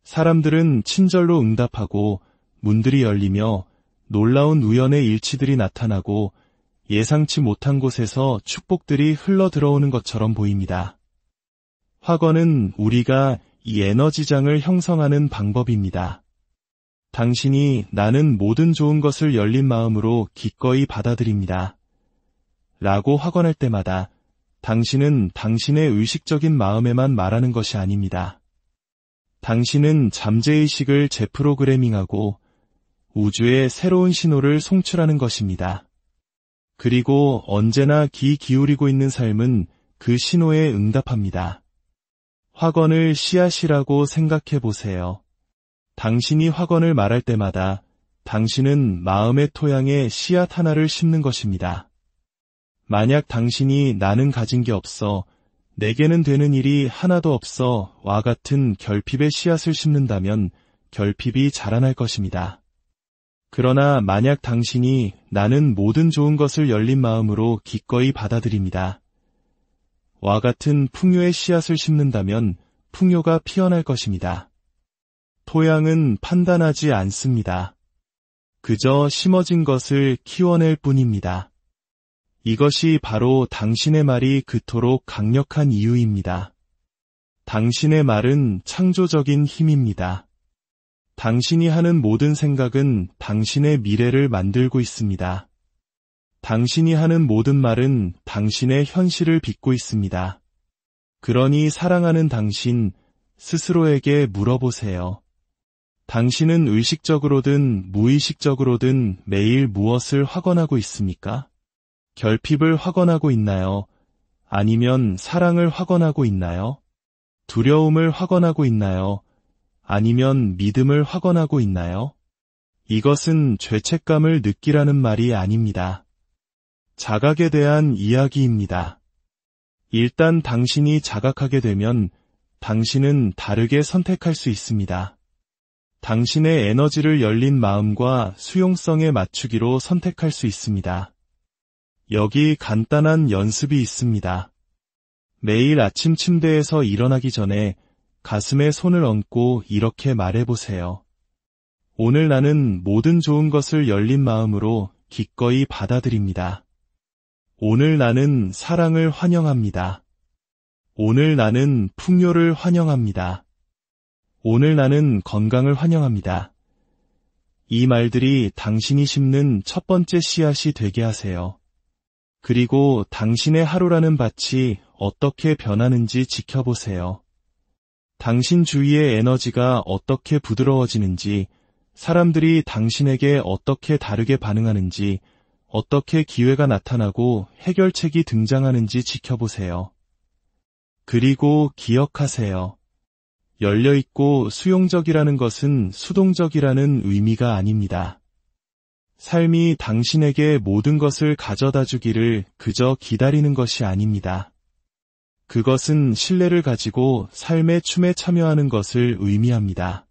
사람들은 친절로 응답하고 문들이 열리며 놀라운 우연의 일치들이 나타나고 예상치 못한 곳에서 축복들이 흘러 들어오는 것처럼 보입니다. 확언은 우리가 이 에너지장을 형성하는 방법입니다. 당신이 나는 모든 좋은 것을 열린 마음으로 기꺼이 받아들입니다. 라고 확언할 때마다 당신은 당신의 의식적인 마음에만 말하는 것이 아닙니다. 당신은 잠재의식을 재프로그래밍하고 우주의 새로운 신호를 송출하는 것입니다. 그리고 언제나 귀 기울이고 있는 삶은 그 신호에 응답합니다. 확언을 씨앗이라고 생각해 보세요. 당신이 확언을 말할 때마다 당신은 마음의 토양에 씨앗 하나를 심는 것입니다. 만약 당신이 나는 가진 게 없어, 내게는 되는 일이 하나도 없어 와 같은 결핍의 씨앗을 심는다면 결핍이 자라날 것입니다. 그러나 만약 당신이 나는 모든 좋은 것을 열린 마음으로 기꺼이 받아들입니다. 와 같은 풍요의 씨앗을 심는다면 풍요가 피어날 것입니다. 토양은 판단하지 않습니다. 그저 심어진 것을 키워낼 뿐입니다. 이것이 바로 당신의 말이 그토록 강력한 이유입니다. 당신의 말은 창조적인 힘입니다. 당신이 하는 모든 생각은 당신의 미래를 만들고 있습니다. 당신이 하는 모든 말은 당신의 현실을 빚고 있습니다. 그러니 사랑하는 당신 스스로에게 물어보세요. 당신은 의식적으로든 무의식적으로든 매일 무엇을 확언하고 있습니까? 결핍을 확언하고 있나요? 아니면 사랑을 확언하고 있나요? 두려움을 확언하고 있나요? 아니면 믿음을 확언하고 있나요? 이것은 죄책감을 느끼라는 말이 아닙니다. 자각에 대한 이야기입니다. 일단 당신이 자각하게 되면 당신은 다르게 선택할 수 있습니다. 당신의 에너지를 열린 마음과 수용성에 맞추기로 선택할 수 있습니다. 여기 간단한 연습이 있습니다. 매일 아침 침대에서 일어나기 전에 가슴에 손을 얹고 이렇게 말해보세요. 오늘 나는 모든 좋은 것을 열린 마음으로 기꺼이 받아들입니다. 오늘 나는 사랑을 환영합니다. 오늘 나는 풍요를 환영합니다. 오늘 나는 건강을 환영합니다. 이 말들이 당신이 심는 첫 번째 씨앗이 되게 하세요. 그리고 당신의 하루라는 밭이 어떻게 변하는지 지켜보세요. 당신 주위의 에너지가 어떻게 부드러워지는지, 사람들이 당신에게 어떻게 다르게 반응하는지, 어떻게 기회가 나타나고 해결책이 등장하는지 지켜보세요. 그리고 기억하세요. 열려있고 수용적이라는 것은 수동적이라는 의미가 아닙니다. 삶이 당신에게 모든 것을 가져다 주기를 그저 기다리는 것이 아닙니다. 그것은 신뢰를 가지고 삶의 춤에 참여하는 것을 의미합니다.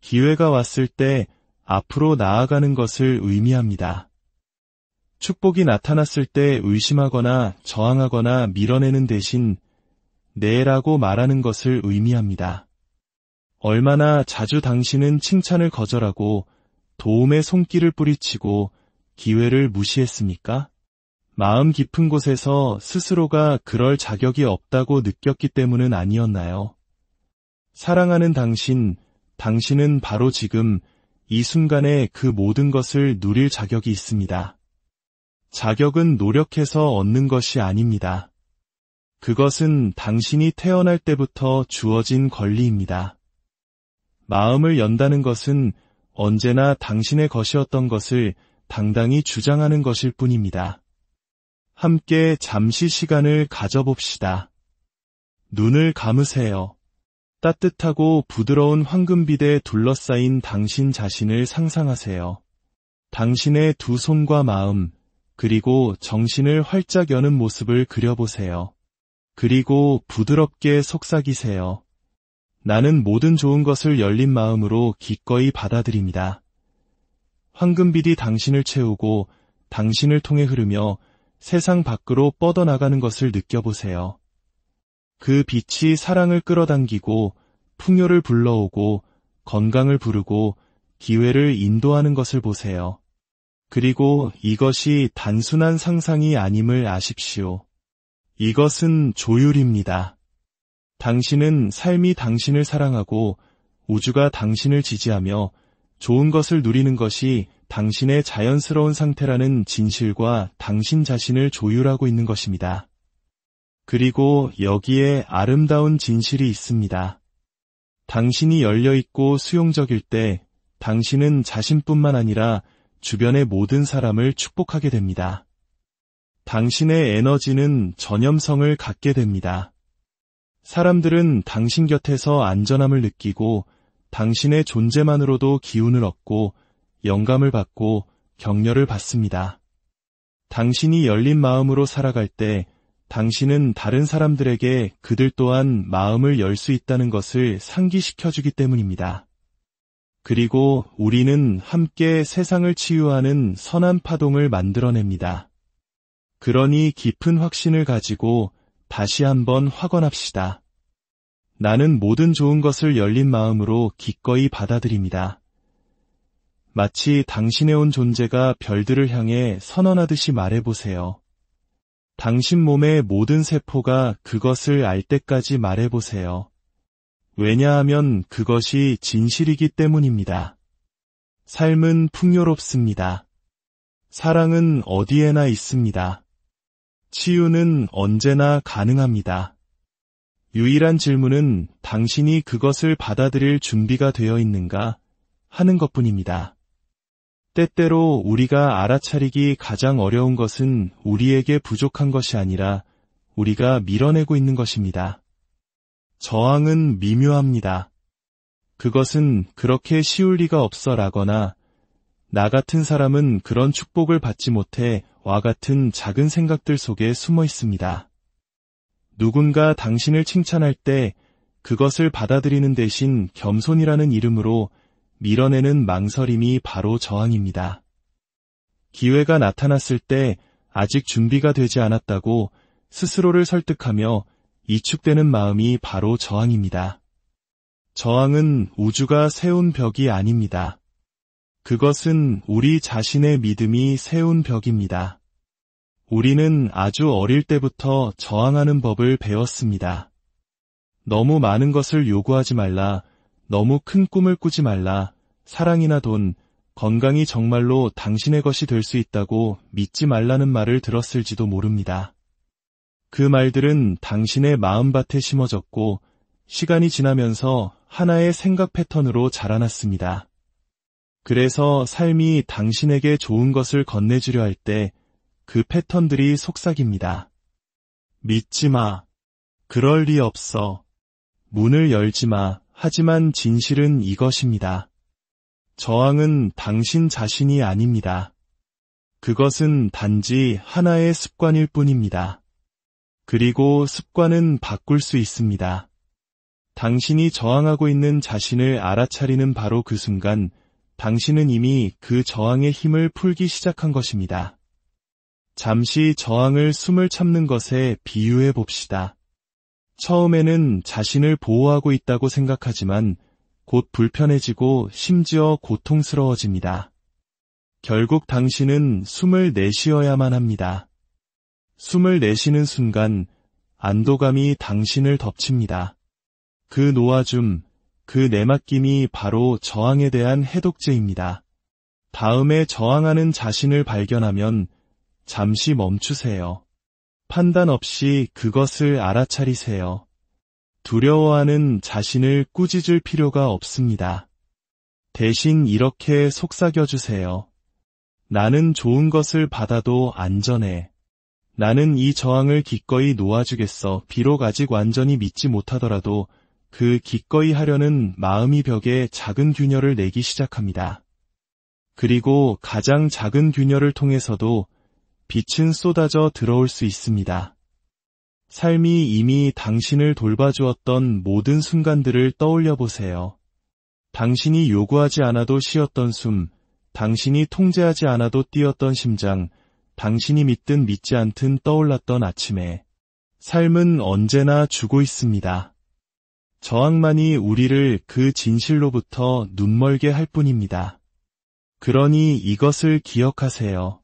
기회가 왔을 때 앞으로 나아가는 것을 의미합니다. 축복이 나타났을 때 의심하거나 저항하거나 밀어내는 대신 네라고 말하는 것을 의미합니다. 얼마나 자주 당신은 칭찬을 거절하고 도움의 손길을 뿌리치고 기회를 무시했습니까? 마음 깊은 곳에서 스스로가 그럴 자격이 없다고 느꼈기 때문은 아니었나요? 사랑하는 당신은 바로 지금 이 순간에 그 모든 것을 누릴 자격이 있습니다. 자격은 노력해서 얻는 것이 아닙니다. 그것은 당신이 태어날 때부터 주어진 권리입니다. 마음을 연다는 것은 언제나 당신의 것이었던 것을 당당히 주장하는 것일 뿐입니다. 함께 잠시 시간을 가져봅시다. 눈을 감으세요. 따뜻하고 부드러운 황금빛에 둘러싸인 당신 자신을 상상하세요. 당신의 두 손과 마음, 그리고 정신을 활짝 여는 모습을 그려보세요. 그리고 부드럽게 속삭이세요. 나는 모든 좋은 것을 열린 마음으로 기꺼이 받아들입니다. 황금빛이 당신을 채우고 당신을 통해 흐르며 세상 밖으로 뻗어나가는 것을 느껴보세요. 그 빛이 사랑을 끌어당기고 풍요를 불러오고 건강을 부르고 기회를 인도하는 것을 보세요. 그리고 이것이 단순한 상상이 아님을 아십시오. 이것은 조율입니다. 당신은 삶이 당신을 사랑하고 우주가 당신을 지지하며 좋은 것을 누리는 것이 당신의 자연스러운 상태라는 진실과 당신 자신을 조율하고 있는 것입니다. 그리고 여기에 아름다운 진실이 있습니다. 당신이 열려있고 수용적일 때 당신은 자신뿐만 아니라 주변의 모든 사람을 축복하게 됩니다. 당신의 에너지는 전염성을 갖게 됩니다. 사람들은 당신 곁에서 안전함을 느끼고 당신의 존재만으로도 기운을 얻고 영감을 받고 격려를 받습니다. 당신이 열린 마음으로 살아갈 때 당신은 다른 사람들에게 그들 또한 마음을 열 수 있다는 것을 상기시켜주기 때문입니다. 그리고 우리는 함께 세상을 치유하는 선한 파동을 만들어냅니다. 그러니 깊은 확신을 가지고 다시 한번 확언합시다. 나는 모든 좋은 것을 열린 마음으로 기꺼이 받아들입니다. 마치 당신의 온 존재가 별들을 향해 선언하듯이 말해보세요. 당신 몸의 모든 세포가 그것을 알 때까지 말해보세요. 왜냐하면 그것이 진실이기 때문입니다. 삶은 풍요롭습니다. 사랑은 어디에나 있습니다. 치유는 언제나 가능합니다. 유일한 질문은 당신이 그것을 받아들일 준비가 되어 있는가 하는 것뿐입니다. 때때로 우리가 알아차리기 가장 어려운 것은 우리에게 부족한 것이 아니라 우리가 밀어내고 있는 것입니다. 저항은 미묘합니다. 그것은 그렇게 쉬울 리가 없어 라거나 나 같은 사람은 그런 축복을 받지 못해 와 같은 작은 생각들 속에 숨어 있습니다. 누군가 당신을 칭찬할 때 그것을 받아들이는 대신 겸손이라는 이름으로 밀어내는 망설임이 바로 저항입니다. 기회가 나타났을 때 아직 준비가 되지 않았다고 스스로를 설득하며 이축되는 마음이 바로 저항입니다. 저항은 우주가 세운 벽이 아닙니다. 그것은 우리 자신의 믿음이 세운 벽입니다. 우리는 아주 어릴 때부터 저항하는 법을 배웠습니다. 너무 많은 것을 요구하지 말라, 너무 큰 꿈을 꾸지 말라, 사랑이나 돈, 건강이 정말로 당신의 것이 될 수 있다고 믿지 말라는 말을 들었을지도 모릅니다. 그 말들은 당신의 마음밭에 심어졌고 시간이 지나면서 하나의 생각 패턴으로 자라났습니다. 그래서 삶이 당신에게 좋은 것을 건네주려 할 때 그 패턴들이 속삭입니다. 믿지 마. 그럴 리 없어. 문을 열지 마. 하지만 진실은 이것입니다. 저항은 당신 자신이 아닙니다. 그것은 단지 하나의 습관일 뿐입니다. 그리고 습관은 바꿀 수 있습니다. 당신이 저항하고 있는 자신을 알아차리는 바로 그 순간 당신은 이미 그 저항의 힘을 풀기 시작한 것입니다. 잠시 저항을 숨을 참는 것에 비유해 봅시다. 처음에는 자신을 보호하고 있다고 생각하지만 곧 불편해지고 심지어 고통스러워집니다. 결국 당신은 숨을 내쉬어야만 합니다. 숨을 내쉬는 순간 안도감이 당신을 덮칩니다. 그 놓아줌, 그 내맡김이 바로 저항에 대한 해독제입니다. 다음에 저항하는 자신을 발견하면 잠시 멈추세요. 판단 없이 그것을 알아차리세요. 두려워하는 자신을 꾸짖을 필요가 없습니다. 대신 이렇게 속삭여주세요. 나는 좋은 것을 받아도 안전해. 나는 이 저항을 기꺼이 놓아주겠어. 비록 아직 완전히 믿지 못하더라도 그 기꺼이 하려는 마음이 벽에 작은 균열을 내기 시작합니다. 그리고 가장 작은 균열을 통해서도 빛은 쏟아져 들어올 수 있습니다. 삶이 이미 당신을 돌봐주었던 모든 순간들을 떠올려 보세요. 당신이 요구하지 않아도 쉬었던 숨, 당신이 통제하지 않아도 뛰었던 심장, 당신이 믿든 믿지 않든 떠올랐던 아침에 삶은 언제나 주고 있습니다. 저항만이 우리를 그 진실로부터 눈멀게 할 뿐입니다. 그러니 이것을 기억하세요.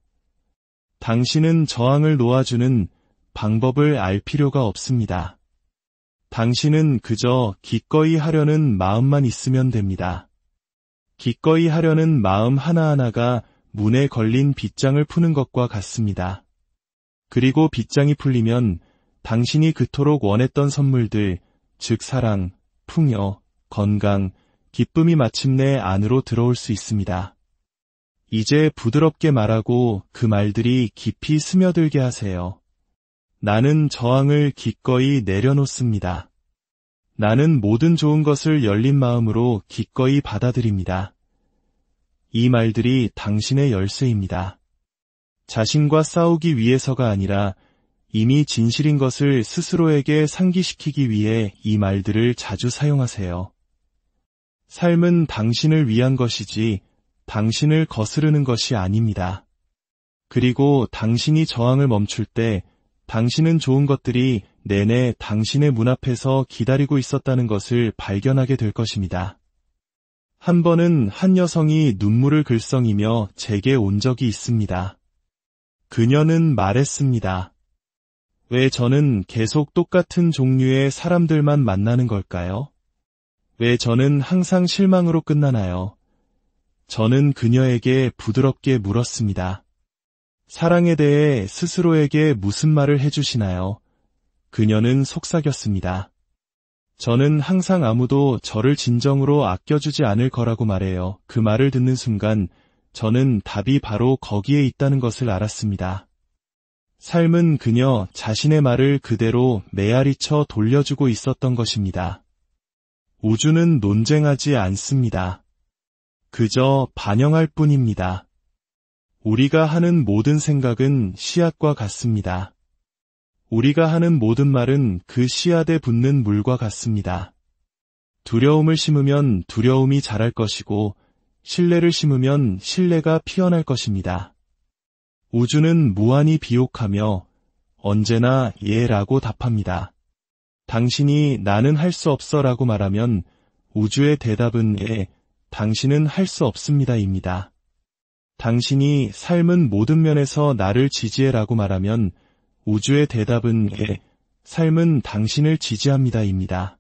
당신은 저항을 놓아주는 방법을 알 필요가 없습니다. 당신은 그저 기꺼이 하려는 마음만 있으면 됩니다. 기꺼이 하려는 마음 하나하나가 문에 걸린 빗장을 푸는 것과 같습니다. 그리고 빗장이 풀리면 당신이 그토록 원했던 선물들, 즉 사랑, 풍요, 건강, 기쁨이 마침내 안으로 들어올 수 있습니다. 이제 부드럽게 말하고 그 말들이 깊이 스며들게 하세요. 나는 저항을 기꺼이 내려놓습니다. 나는 모든 좋은 것을 열린 마음으로 기꺼이 받아들입니다. 이 말들이 당신의 열쇠입니다. 자신과 싸우기 위해서가 아니라 이미 진실인 것을 스스로에게 상기시키기 위해 이 말들을 자주 사용하세요. 삶은 당신을 위한 것이지 당신을 거스르는 것이 아닙니다. 그리고 당신이 저항을 멈출 때 당신은 좋은 것들이 내내 당신의 문 앞에서 기다리고 있었다는 것을 발견하게 될 것입니다. 한 번은 한 여성이 눈물을 글썽이며 제게 온 적이 있습니다. 그녀는 말했습니다. 왜 저는 계속 똑같은 종류의 사람들만 만나는 걸까요? 왜 저는 항상 실망으로 끝나나요? 저는 그녀에게 부드럽게 물었습니다. 사랑에 대해 스스로에게 무슨 말을 해주시나요? 그녀는 속삭였습니다. 저는 항상 아무도 저를 진정으로 아껴주지 않을 거라고 말해요. 그 말을 듣는 순간 저는 답이 바로 거기에 있다는 것을 알았습니다. 삶은 그녀 자신의 말을 그대로 메아리쳐 돌려주고 있었던 것입니다. 우주는 논쟁하지 않습니다. 그저 반영할 뿐입니다. 우리가 하는 모든 생각은 씨앗과 같습니다. 우리가 하는 모든 말은 그 씨앗에 붙는 물과 같습니다. 두려움을 심으면 두려움이 자랄 것이고 신뢰를 심으면 신뢰가 피어날 것입니다. 우주는 무한히 비옥하며 언제나 예라고 답합니다. 당신이 나는 할 수 없어 라고 말하면 우주의 대답은 예, 당신은 할 수 없습니다입니다. 당신이 삶은 모든 면에서 나를 지지해라고 말하면 우주의 대답은 예, 삶은 당신을 지지합니다입니다.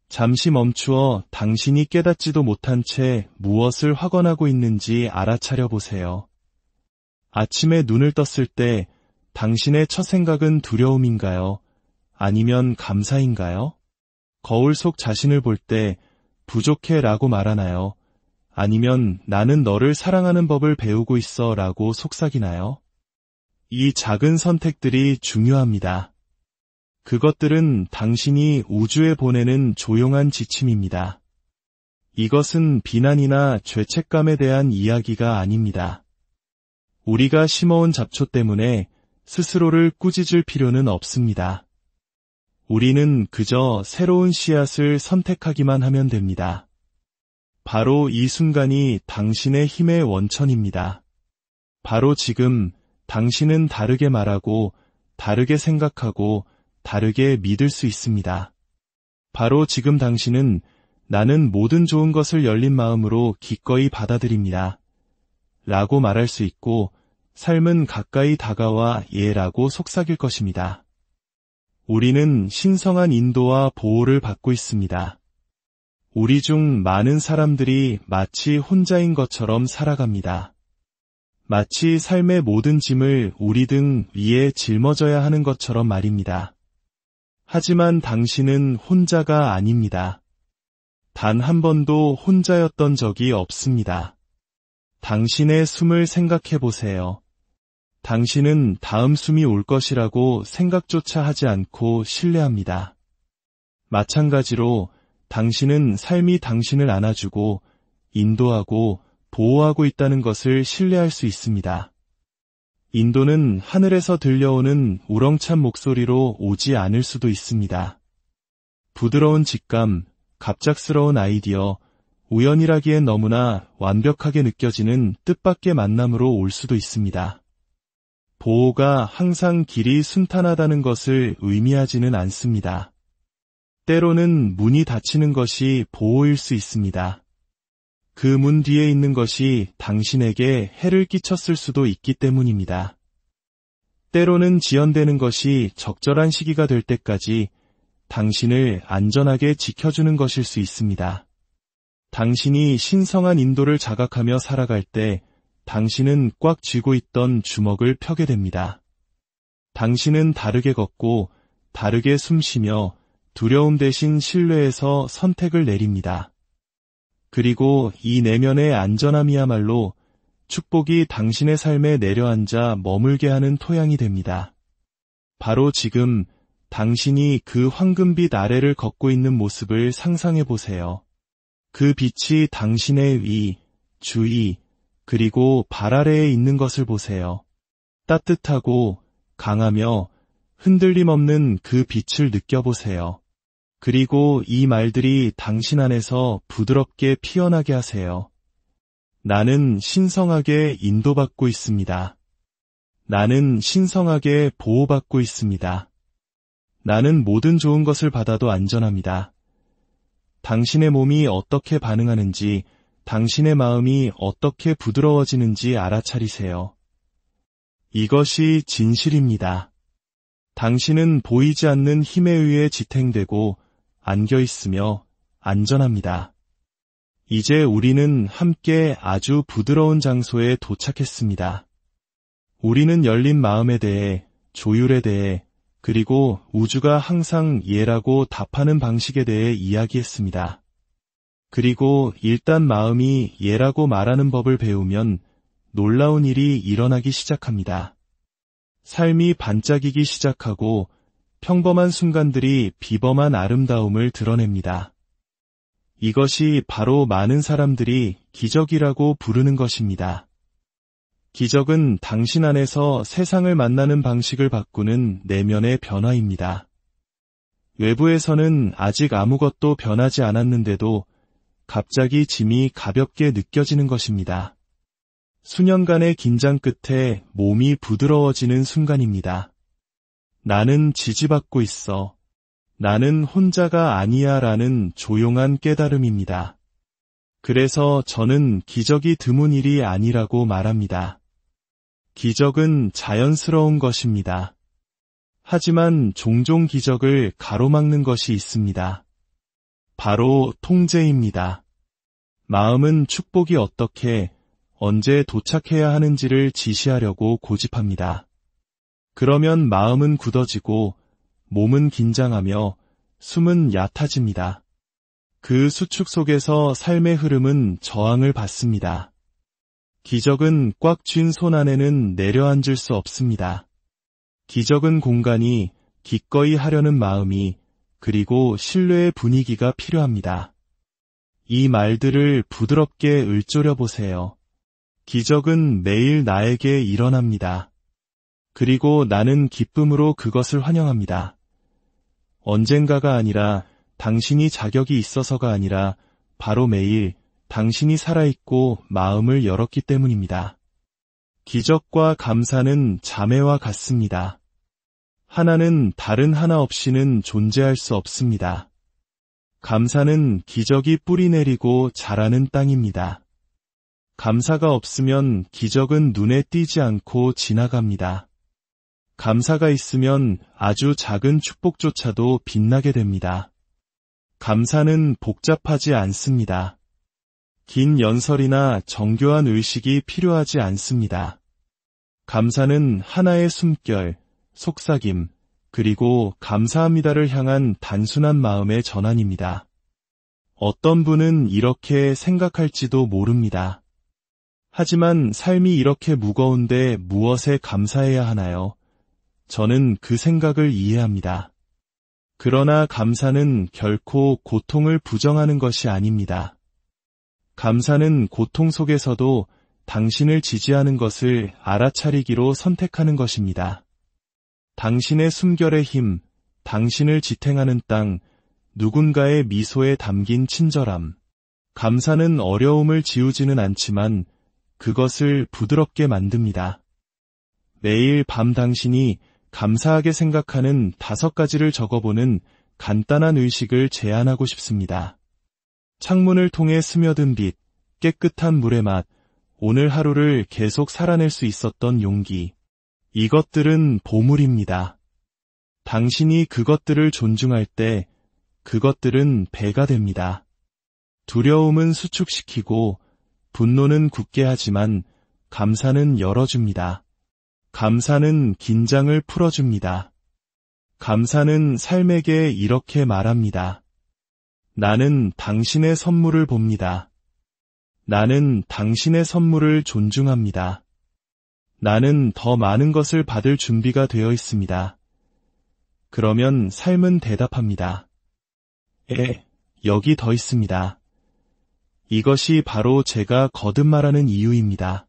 잠시 멈추어 당신이 깨닫지도 못한 채 무엇을 확언하고 있는지 알아차려 보세요. 아침에 눈을 떴을 때 당신의 첫 생각은 두려움인가요? 아니면 감사인가요? 거울 속 자신을 볼 때 부족해 라고 말하나요? 아니면 나는 너를 사랑하는 법을 배우고 있어 라고 속삭이나요? 이 작은 선택들이 중요합니다. 그것들은 당신이 우주에 보내는 조용한 지침입니다. 이것은 비난이나 죄책감에 대한 이야기가 아닙니다. 우리가 심어온 잡초 때문에 스스로를 꾸짖을 필요는 없습니다. 우리는 그저 새로운 씨앗을 선택하기만 하면 됩니다. 바로 이 순간이 당신의 힘의 원천입니다. 바로 지금 당신은 다르게 말하고, 다르게 생각하고, 다르게 믿을 수 있습니다. 바로 지금 당신은 나는 모든 좋은 것을 열린 마음으로 기꺼이 받아들입니다. 라고 말할 수 있고, 삶은 가까이 다가와 예라고 속삭일 것입니다. 우리는 신성한 인도와 보호를 받고 있습니다. 우리 중 많은 사람들이 마치 혼자인 것처럼 살아갑니다. 마치 삶의 모든 짐을 우리 등 위에 짊어져야 하는 것처럼 말입니다. 하지만 당신은 혼자가 아닙니다. 단 한 번도 혼자였던 적이 없습니다. 당신의 숨을 생각해 보세요. 당신은 다음 숨이 올 것이라고 생각조차 하지 않고 신뢰합니다. 마찬가지로 당신은 삶이 당신을 안아주고 인도하고 보호하고 있다는 것을 신뢰할 수 있습니다. 인도는 하늘에서 들려오는 우렁찬 목소리로 오지 않을 수도 있습니다. 부드러운 직감, 갑작스러운 아이디어, 우연이라기엔 너무나 완벽하게 느껴지는 뜻밖의 만남으로 올 수도 있습니다. 보호가 항상 길이 순탄하다는 것을 의미하지는 않습니다. 때로는 문이 닫히는 것이 보호일 수 있습니다. 그 문 뒤에 있는 것이 당신에게 해를 끼쳤을 수도 있기 때문입니다. 때로는 지연되는 것이 적절한 시기가 될 때까지 당신을 안전하게 지켜주는 것일 수 있습니다. 당신이 신성한 인도를 자각하며 살아갈 때 당신은 꽉 쥐고 있던 주먹을 펴게 됩니다. 당신은 다르게 걷고 다르게 숨쉬며 두려움 대신 신뢰에서 선택을 내립니다. 그리고 이 내면의 안전함이야말로 축복이 당신의 삶에 내려앉아 머물게 하는 토양이 됩니다. 바로 지금 당신이 그 황금빛 아래를 걷고 있는 모습을 상상해 보세요. 그 빛이 당신의 위, 주위, 그리고 발 아래에 있는 것을 보세요. 따뜻하고 강하며 흔들림 없는 그 빛을 느껴보세요. 그리고 이 말들이 당신 안에서 부드럽게 피어나게 하세요. 나는 신성하게 인도받고 있습니다. 나는 신성하게 보호받고 있습니다. 나는 모든 좋은 것을 받아도 안전합니다. 당신의 몸이 어떻게 반응하는지, 당신의 마음이 어떻게 부드러워지는지 알아차리세요. 이것이 진실입니다. 당신은 보이지 않는 힘에 의해 지탱되고 안겨있으며 안전합니다. 이제 우리는 함께 아주 부드러운 장소에 도착했습니다. 우리는 열린 마음에 대해, 조율에 대해, 그리고 우주가 항상 예라고 답하는 방식에 대해 이야기했습니다. 그리고 일단 마음이 예라고 말하는 법을 배우면 놀라운 일이 일어나기 시작합니다. 삶이 반짝이기 시작하고 평범한 순간들이 비범한 아름다움을 드러냅니다. 이것이 바로 많은 사람들이 기적이라고 부르는 것입니다. 기적은 당신 안에서 세상을 만나는 방식을 바꾸는 내면의 변화입니다. 외부에서는 아직 아무것도 변하지 않았는데도 갑자기 짐이 가볍게 느껴지는 것입니다. 수년간의 긴장 끝에 몸이 부드러워지는 순간입니다. 나는 지지받고 있어. 나는 혼자가 아니야 라는 조용한 깨달음입니다. 그래서 저는 기적이 드문 일이 아니라고 말합니다. 기적은 자연스러운 것입니다. 하지만 종종 기적을 가로막는 것이 있습니다. 바로 통제입니다. 마음은 축복이 어떻게, 언제 도착해야 하는지를 지시하려고 고집합니다. 그러면 마음은 굳어지고 몸은 긴장하며 숨은 얕아집니다. 그 수축 속에서 삶의 흐름은 저항을 받습니다. 기적은 꽉 쥔 손 안에는 내려앉을 수 없습니다. 기적은 공간이, 기꺼이 하려는 마음이, 그리고 신뢰의 분위기가 필요합니다. 이 말들을 부드럽게 읊조려 보세요. 기적은 매일 나에게 일어납니다. 그리고 나는 기쁨으로 그것을 환영합니다. 언젠가가 아니라, 당신이 자격이 있어서가 아니라 바로 매일 당신이 살아있고 마음을 열었기 때문입니다. 기적과 감사는 자매와 같습니다. 하나는 다른 하나 없이는 존재할 수 없습니다. 감사는 기적이 뿌리 내리고 자라는 땅입니다. 감사가 없으면 기적은 눈에 띄지 않고 지나갑니다. 감사가 있으면 아주 작은 축복조차도 빛나게 됩니다. 감사는 복잡하지 않습니다. 긴 연설이나 정교한 의식이 필요하지 않습니다. 감사는 하나의 숨결, 속삭임, 그리고 감사합니다를 향한 단순한 마음의 전환입니다. 어떤 분은 이렇게 생각할지도 모릅니다. 하지만 삶이 이렇게 무거운데 무엇에 감사해야 하나요? 저는 그 생각을 이해합니다. 그러나 감사는 결코 고통을 부정하는 것이 아닙니다. 감사는 고통 속에서도 당신을 지지하는 것을 알아차리기로 선택하는 것입니다. 당신의 숨결의 힘, 당신을 지탱하는 땅, 누군가의 미소에 담긴 친절함. 감사는 어려움을 지우지는 않지만 그것을 부드럽게 만듭니다. 매일 밤 당신이 감사하게 생각하는 5가지를 적어보는 간단한 의식을 제안하고 싶습니다. 창문을 통해 스며든 빛, 깨끗한 물의 맛, 오늘 하루를 계속 살아낼 수 있었던 용기. 이것들은 보물입니다. 당신이 그것들을 존중할 때 그것들은 배가 됩니다. 두려움은 수축시키고 분노는 굳게 하지만 감사는 열어줍니다. 감사는 긴장을 풀어줍니다. 감사는 삶에게 이렇게 말합니다. 나는 당신의 선물을 봅니다. 나는 당신의 선물을 존중합니다. 나는 더 많은 것을 받을 준비가 되어 있습니다. 그러면 삶은 대답합니다. 여기 더 있습니다. 이것이 바로 제가 거듭 말하는 이유입니다.